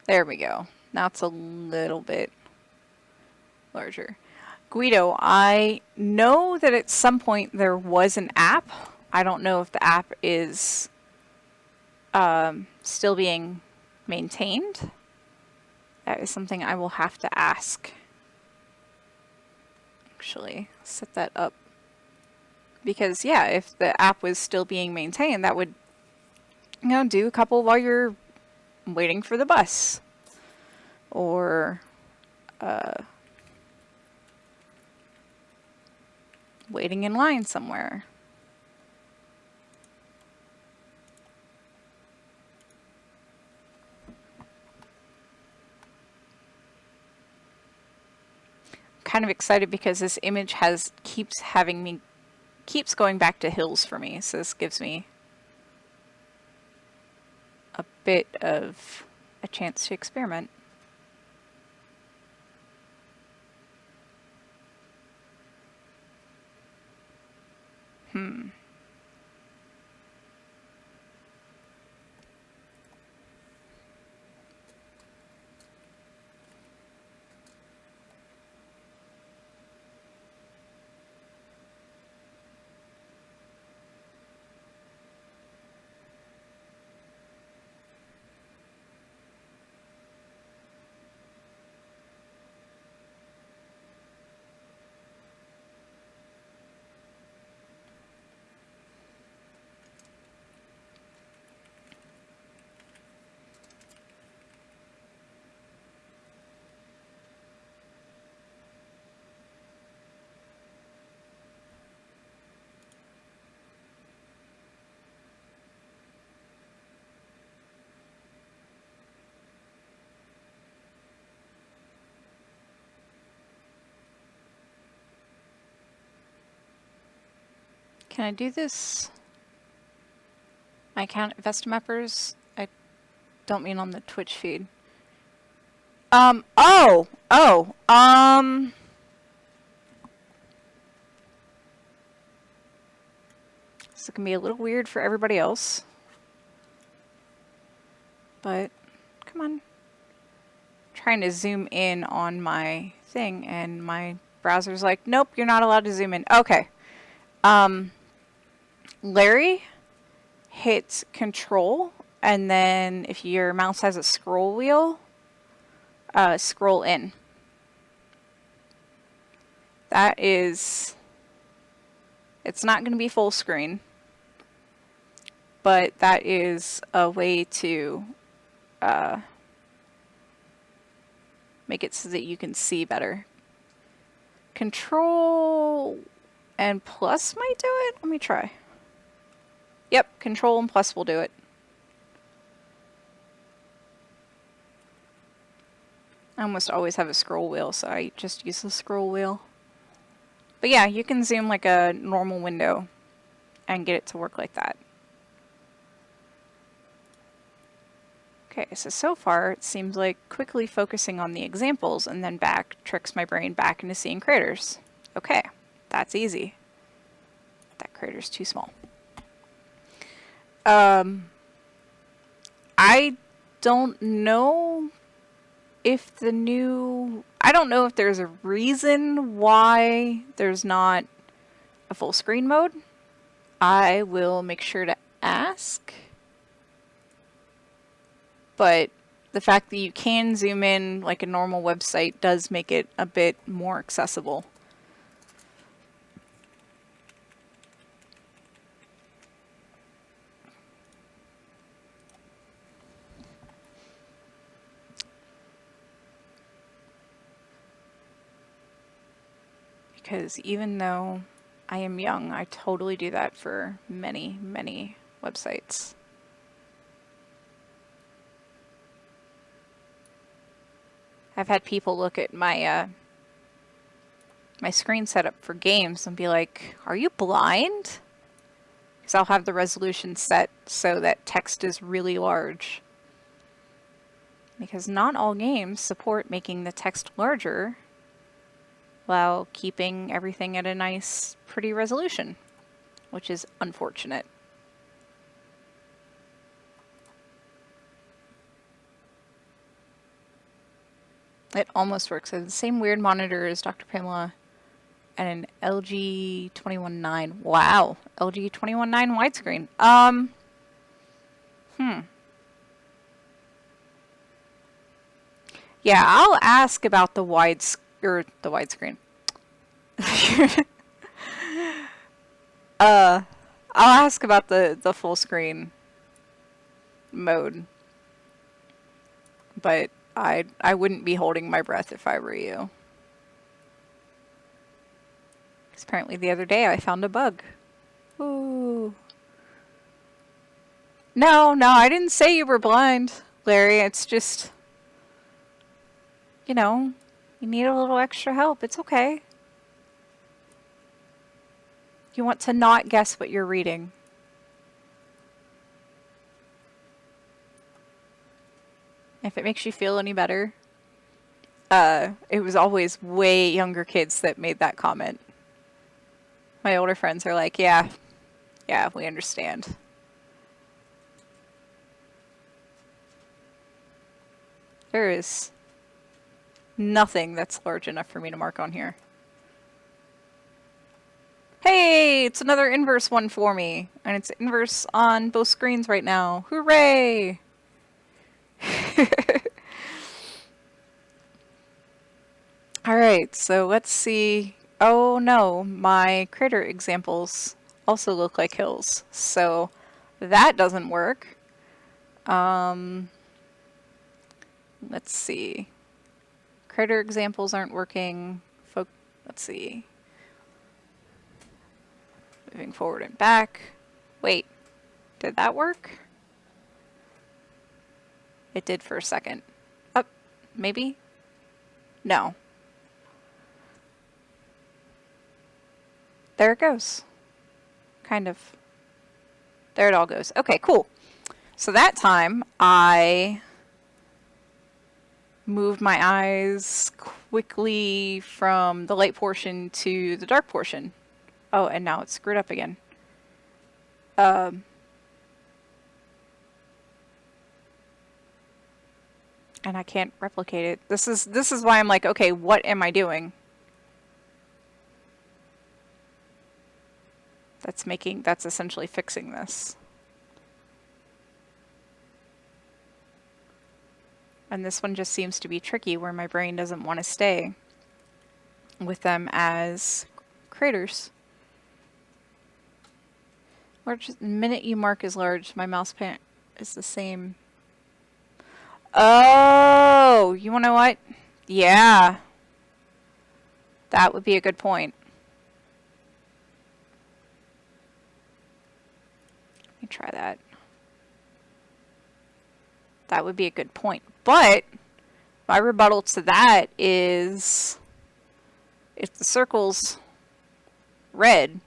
There we go. Now it's a little bit larger. Guido, I know that at some point there was an app. I don't know if the app is still being maintained. That is something I will have to ask. Actually, set that up. Because, yeah, if the app was still being maintained, that would, you know, do a couple while you're waiting for the bus. Or, waiting in line somewhere. Kind of excited because this image keeps going back to hills for me, so this gives me a bit of a chance to experiment. Can I do this? My account Vestamappers? I don't mean on the Twitch feed. This can be a little weird for everybody else. But, come on. I'm trying to zoom in on my thing, and my browser's like, nope, you're not allowed to zoom in. Okay. Larry, hit Control, and then if your mouse has a scroll wheel, scroll in. That is... It's not going to be full screen, but that is a way to make it so that you can see better. Control and plus might do it? Let me try. Yep, Control and plus will do it. I almost always have a scroll wheel, so I just use the scroll wheel. But yeah, you can zoom like a normal window and get it to work like that. Okay, so far it seems like quickly focusing on the examples and then back tricks my brain back into seeing craters. Okay, that's easy. That crater's too small. I don't know if I don't know if there's a reason why there's not a full screen mode. I will make sure to ask. But the fact that you can zoom in like a normal website does make it a bit more accessible. Because even though I am young. I totally do that for many, many websites. I've had people look at my my screen setup for games and be like, "Are you blind?" Because I'll have the resolution set so that text is really large. Because not all games support making the text larger while keeping everything at a nice, pretty resolution, which is unfortunate. It almost works. I have the same weird monitor as Dr. Pamela and an LG 21.9. Wow, LG 21.9 widescreen. Yeah, I'll ask about the widescreen. I'll ask about the full screen mode, but I wouldn't be holding my breath if I were you. Because apparently the other day I found a bug. Ooh. No, I didn't say you were blind, Larry. It's just, you know, you need a little extra help. It's okay. You want to not guess what you're reading. If it makes you feel any better, it was always way younger kids that made that comment. My older friends are like, yeah, we understand. There is nothing that's large enough for me to mark on here. Hey, it's another inverse one for me. And it's inverse on both screens right now. Hooray! Alright, so let's see. Oh no, my crater examples also look like hills. So that doesn't work. Let's see. Crater examples aren't working. Let's see. Moving forward and back. Wait, did that work? It did for a second. Up, maybe? No. There it goes. Kind of. There it all goes. Okay, cool. So that time I moved my eyes quickly from the light portion to the dark portion. Oh, and now it's screwed up again. And I can't replicate it. This is why I'm like, okay, what am I doing? That's essentially fixing this. And this one just seems to be tricky where my brain doesn't want to stay with them as craters. Large, the minute you mark as large, my mouse pad is the same. Oh, you wanna know what? Yeah. That would be a good point. Let me try that. That would be a good point. But my rebuttal to that is if the circle's red,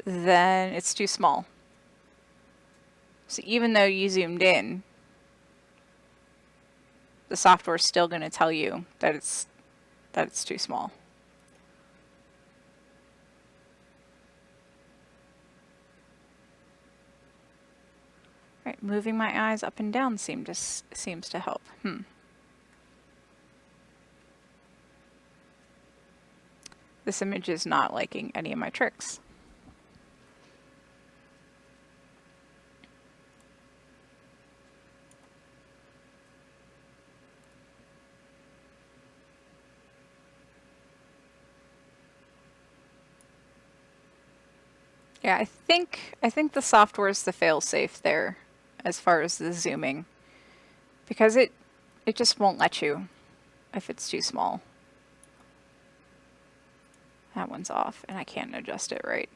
then it's too small. So even though you zoomed in, the software is still going to tell you that it's too small. Right, moving my eyes up and down seems to help. This image is not liking any of my tricks. Yeah, I think the software is the fail-safe there as far as the zooming, because it just won't let you if it's too small. That one's off, and I can't adjust it right.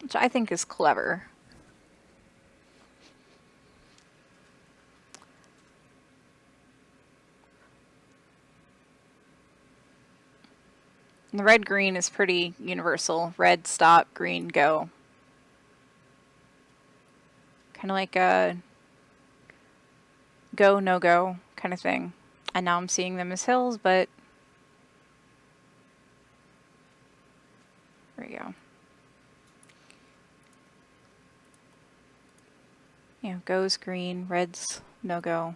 Which I think is clever. And the red-green is pretty universal. Red, stop, green, go. Kind of like a go, no-go kind of thing. And now I'm seeing them as hills, but there we go. You know, goes green, red's no-go.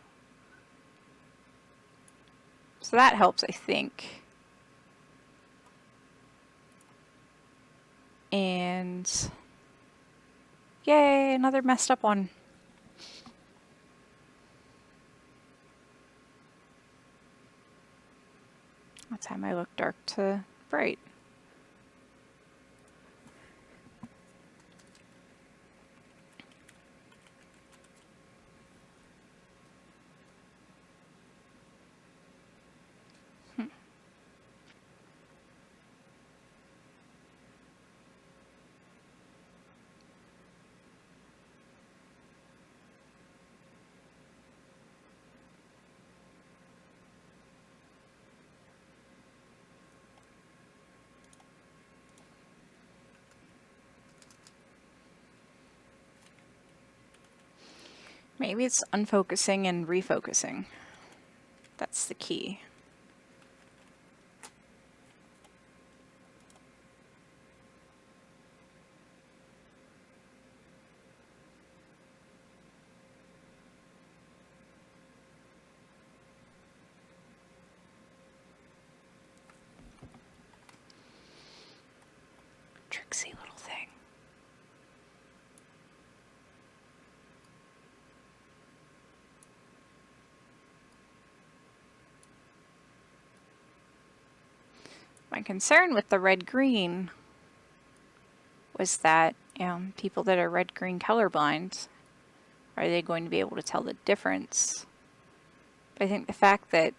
So that helps, I think. And yay, another messed up one. That time I look dark to bright. Maybe it's unfocusing and refocusing. That's the key. Tricksy little thing. My concern with the red-green was that, you know, people that are red-green colorblind, are they going to be able to tell the difference? But I think the fact that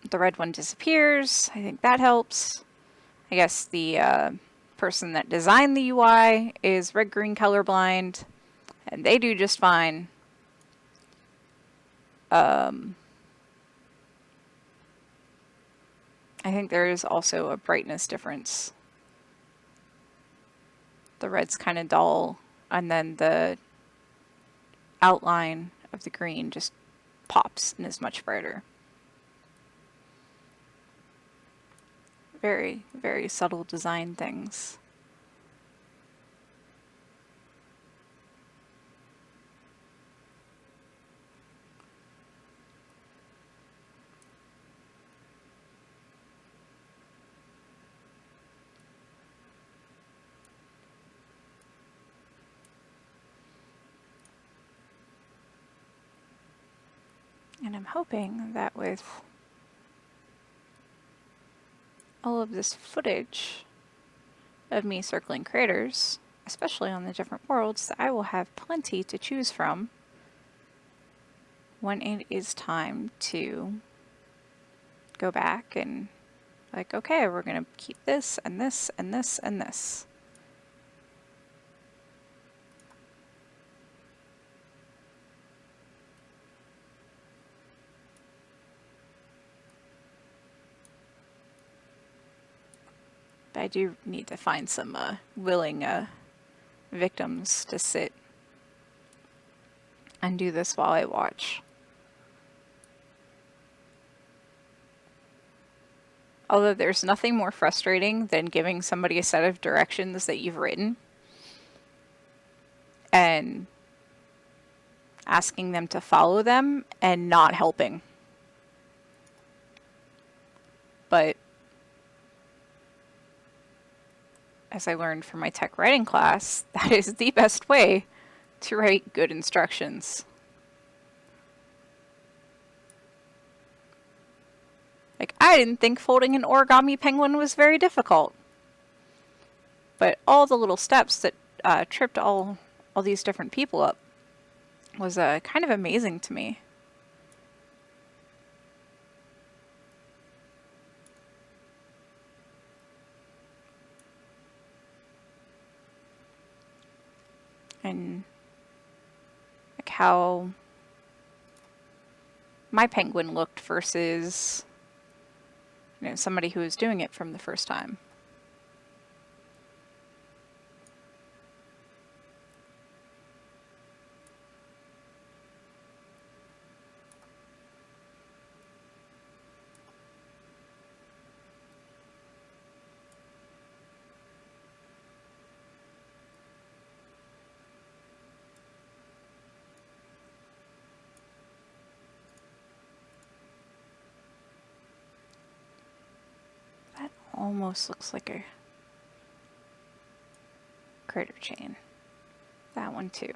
the red one disappears, I think that helps. I guess the person that designed the UI is red-green colorblind, and they do just fine. I think there is also a brightness difference. The red's kind of dull, and then the outline of the green just pops and is much brighter. Very, very subtle design things. And I'm hoping that with all of this footage of me circling craters, especially on the different worlds, that I will have plenty to choose from when it is time to go back and like, okay, we're going to keep this and this and this and this. But I do need to find some willing victims to sit and do this while I watch. Although there's nothing more frustrating than giving somebody a set of directions that you've written and asking them to follow them and not helping. But as I learned from my tech writing class, that is the best way to write good instructions. Like, I didn't think folding an origami penguin was very difficult. But all the little steps that tripped all these different people up was kind of amazing to me. And like how my penguin looked versus, you know, somebody who was doing it from the first time. That almost looks like a crater chain. That one too.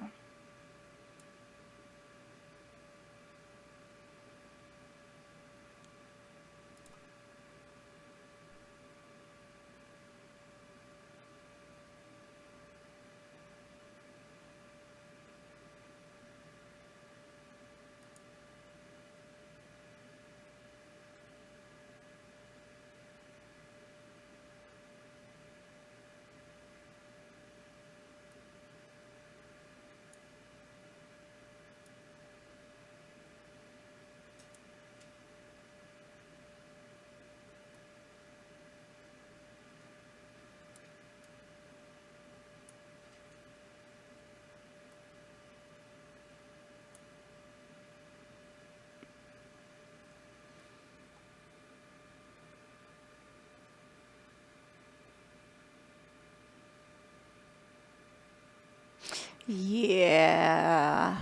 Yeah.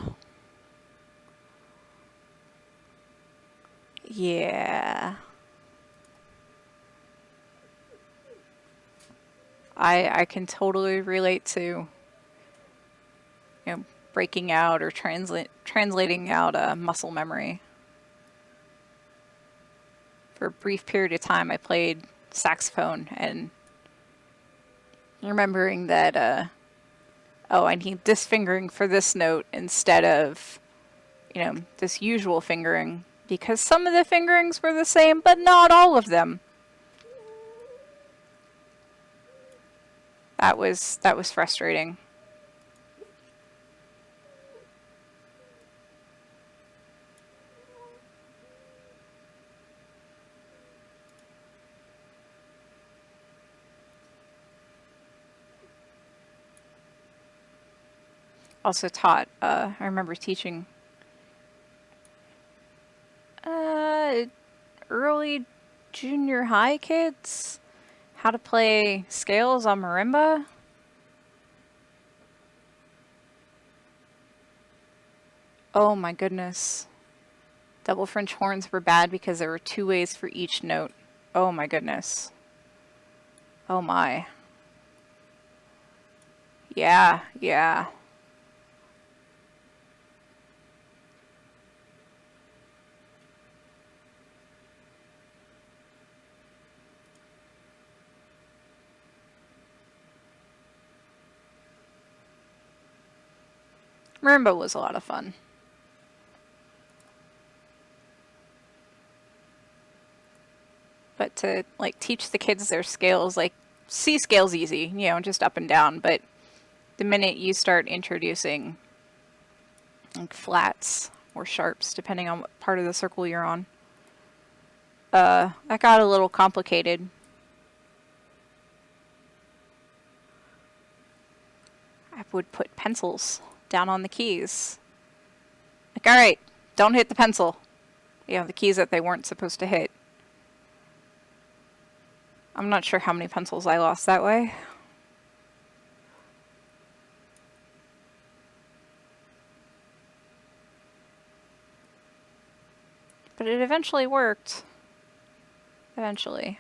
Yeah. I can totally relate to, you know, breaking out or translating out a muscle memory. For a brief period of time, I played saxophone and remembering that, oh, I need this fingering for this note instead of, you know, this usual fingering, because some of the fingerings were the same, but not all of them. That was frustrating. Also taught, I remember teaching early junior high kids how to play scales on marimba. Oh my goodness. Double French horns were bad because there were 2 ways for each note. Oh my goodness. Oh my. Yeah, yeah. Marimba was a lot of fun. But to like teach the kids their scales, like C scale's easy, you know, just up and down, but the minute you start introducing like flats or sharps, depending on what part of the circle you're on, that got a little complicated. I would put pencils down on the keys. Like, alright, don't hit the pencil. You know, the keys that they weren't supposed to hit. I'm not sure how many pencils I lost that way. But it eventually worked. Eventually.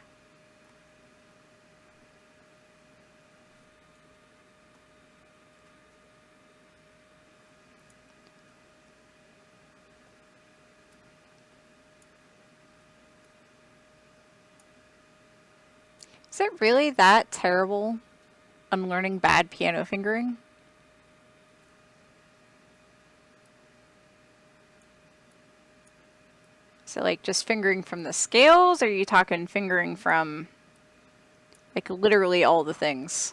Is it really that terrible unlearning bad piano fingering? So like just fingering from the scales, or are you talking fingering from like literally all the things?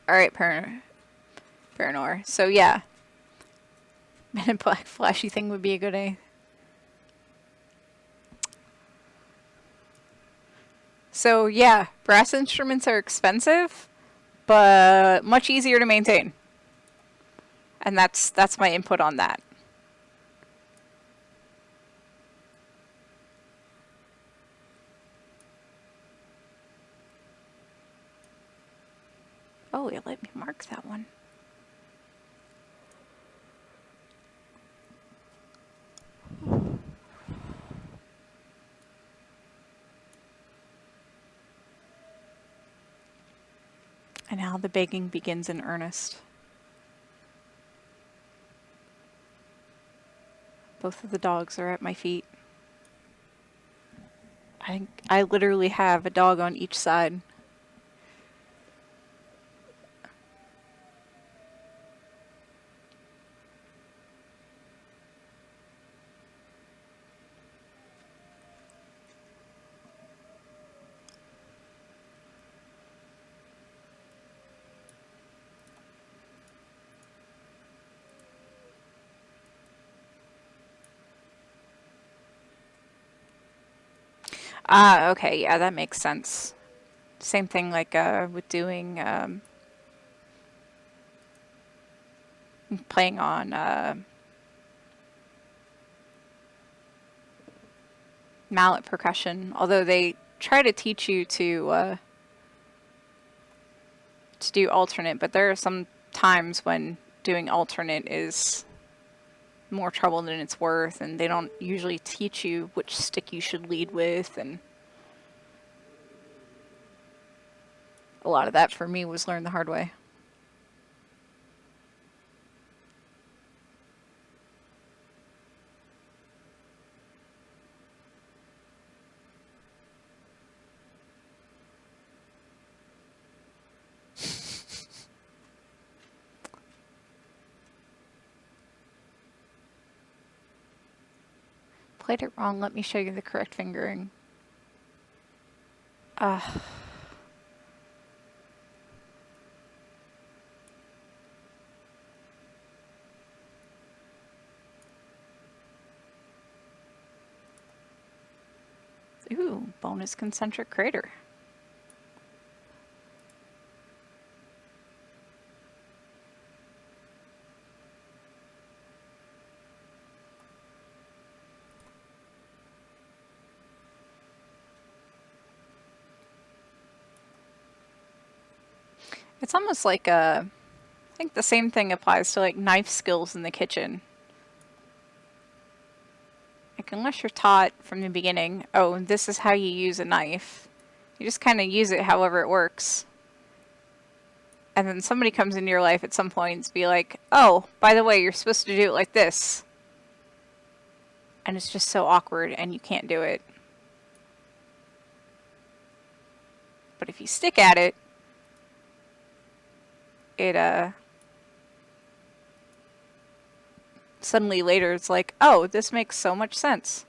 Alright, Paranor. So yeah. Men in Black flashy thing would be a good A. So yeah, brass instruments are expensive, but much easier to maintain. And that's my input on that. Oh, it let me mark that one. And now the begging begins in earnest. Both of the dogs are at my feet. I think I literally have a dog on each side. Ah, okay, yeah, that makes sense. Same thing like with doing playing on mallet percussion. Although they try to teach you to do alternate, but there are some times when doing alternate is more trouble than it's worth, and they don't usually teach you which stick you should lead with, and a lot of that for me was learned the hard way. Played it wrong. Let me show you the correct fingering. Ooh, bonus concentric crater. It's almost like I think the same thing applies to like knife skills in the kitchen. Like unless you're taught from the beginning, oh, this is how you use a knife. You just kind of use it however it works. And then somebody comes into your life at some point and be like, oh, by the way, you're supposed to do it like this. And it's just so awkward and you can't do it. But if you stick at it, suddenly later it's like, oh, this makes so much sense.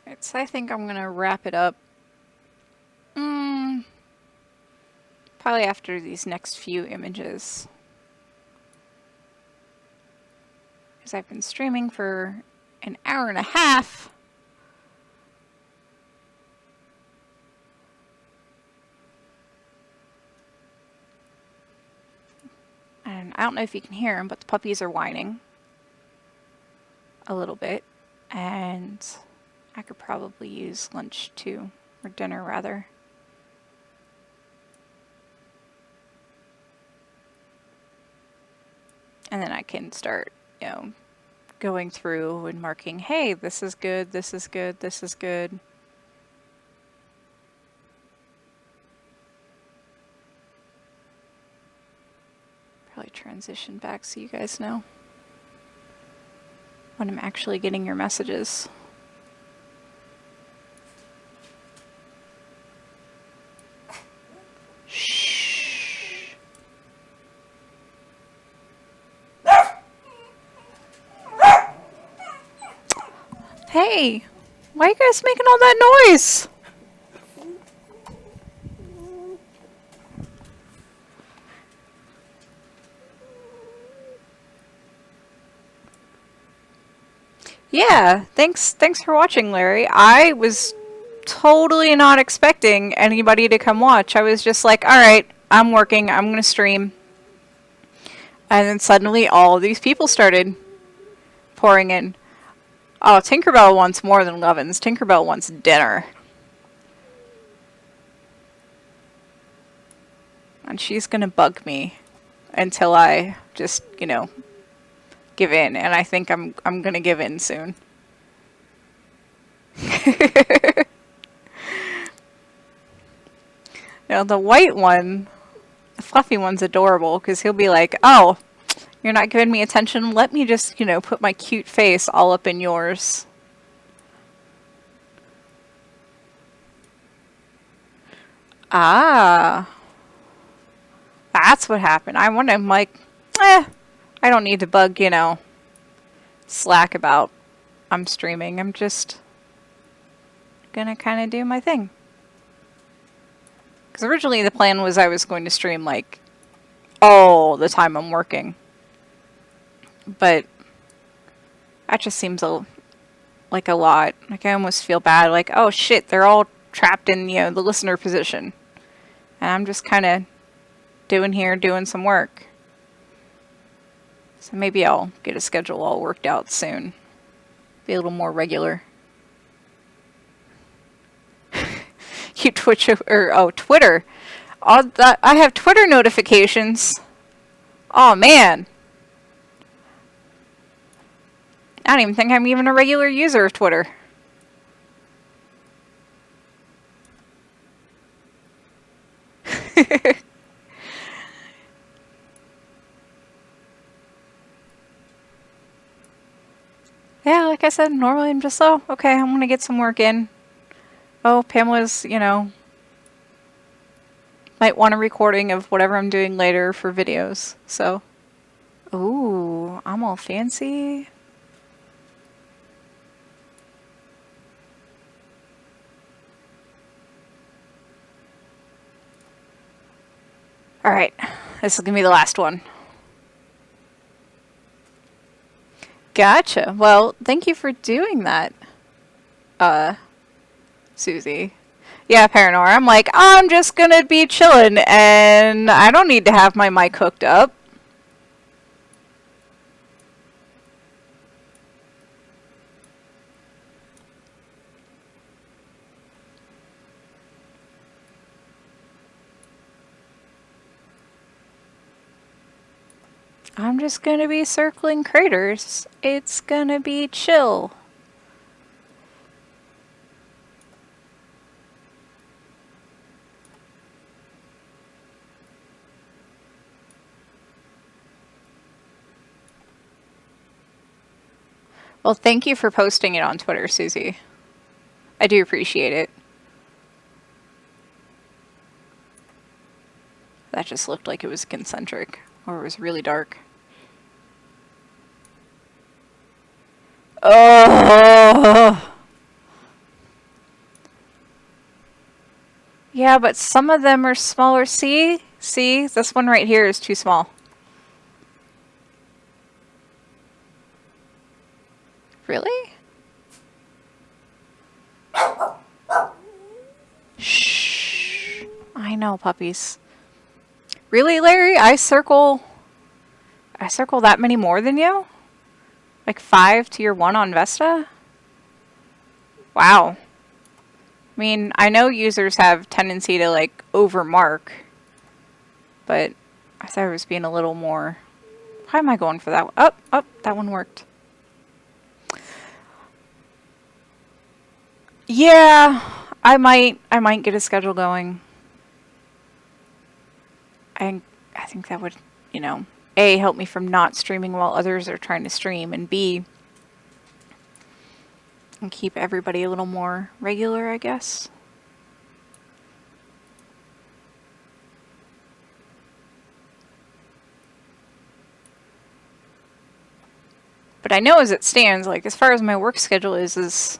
Alright, so I think I'm gonna wrap it up. Probably after these next few images. Because I've been streaming for an hour and a half. And I don't know if you can hear them, but the puppies are whining a little bit. And I could probably use lunch too. Or dinner, rather. And then I can start, you know, going through and marking, hey, this is good, this is good, this is good. Probably transition back so you guys know when I'm actually getting your messages. Shh. Hey, why are you guys making all that noise? Yeah, thanks for watching, Larry. I was totally not expecting anybody to come watch. I was just like, alright, I'm working, I'm gonna stream. And then suddenly all of these people started pouring in. Oh, Tinkerbell wants more than Lovin's. Tinkerbell wants dinner. And she's gonna bug me until I just, you know, give in. And I think I'm gonna give in soon. You know, the white one, the fluffy one's adorable because he'll be like, oh, you're not giving me attention? Let me just, you know, put my cute face all up in yours. Ah. That's what happened. I'm like, I don't need to bug, you know, Slack about I'm streaming. I'm just gonna kind of do my thing. Because originally the plan was I was going to stream, like, all the time I'm working. But that just seems like a lot. Like, I almost feel bad. Like, oh shit, they're all trapped in, you know, the listener position. And I'm just kind of doing some work. So maybe I'll get a schedule all worked out soon. Be a little more regular. You Twitch or Twitter. All that I have Twitter notifications. Oh man. I don't even think I'm even a regular user of Twitter. Yeah, like I said, normally I'm just, oh, okay, I'm gonna get some work in. Oh, Pamela's, you know, might want a recording of whatever I'm doing later for videos, so. Ooh, I'm all fancy. Alright, this is gonna be the last one. Gotcha. Well, thank you for doing that, Susie. Yeah, Paranor. I'm like, I'm just gonna be chilling, and I don't need to have my mic hooked up. I'm just gonna be circling craters. It's gonna be chill. Well, thank you for posting it on Twitter, Susie. I do appreciate it. That just looked like it was concentric, or it was really dark. Oh! Yeah, but some of them are smaller. See? See? This one right here is too small. Really? Shh. I know, puppies. Really, Larry? I circle that many more than you? Like 5 to your 1 on Vesta? Wow. I mean, I know users have tendency to like overmark, but I thought I was being a little more. Why am I going for that one? Oh, that one worked. Yeah, I might get a schedule going. I think that would, you know, A, help me from not streaming while others are trying to stream, and B, and keep everybody a little more regular, I guess. But I know as it stands, like as far as my work schedule is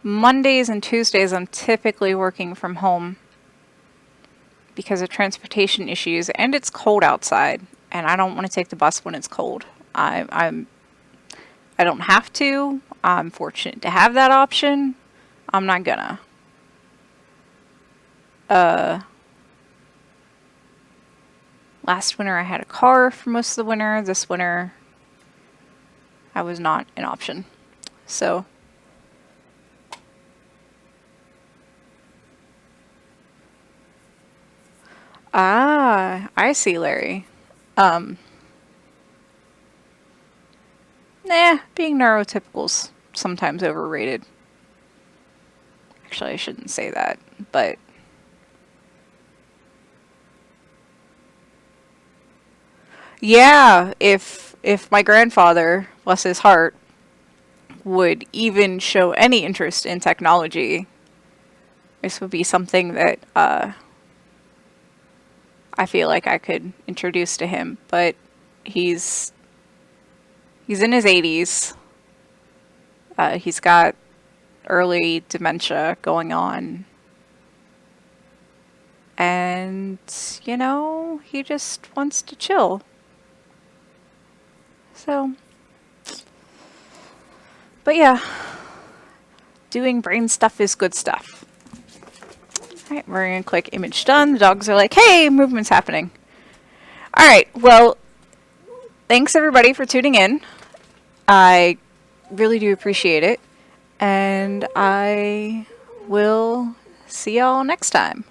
Mondays and Tuesdays I'm typically working from home because of transportation issues, and it's cold outside, and I don't want to take the bus when it's cold. I don't have to. I'm fortunate to have that option. I'm not gonna. Last winter I had a car for most of the winter. This winter I was not an option. So I see, Larry. Being neurotypical's sometimes overrated. Actually, I shouldn't say that, but yeah, if my grandfather, bless his heart, would even show any interest in technology, this would be something that I feel like I could introduce to him. But he's in his 80s. He's got early dementia going on. And, you know, he just wants to chill. So, but yeah, doing brain stuff is good stuff. Alright, we're going to click image done. The dogs are like, hey, movement's happening. Alright, well, thanks everybody for tuning in. I really do appreciate it. And I will see y'all next time.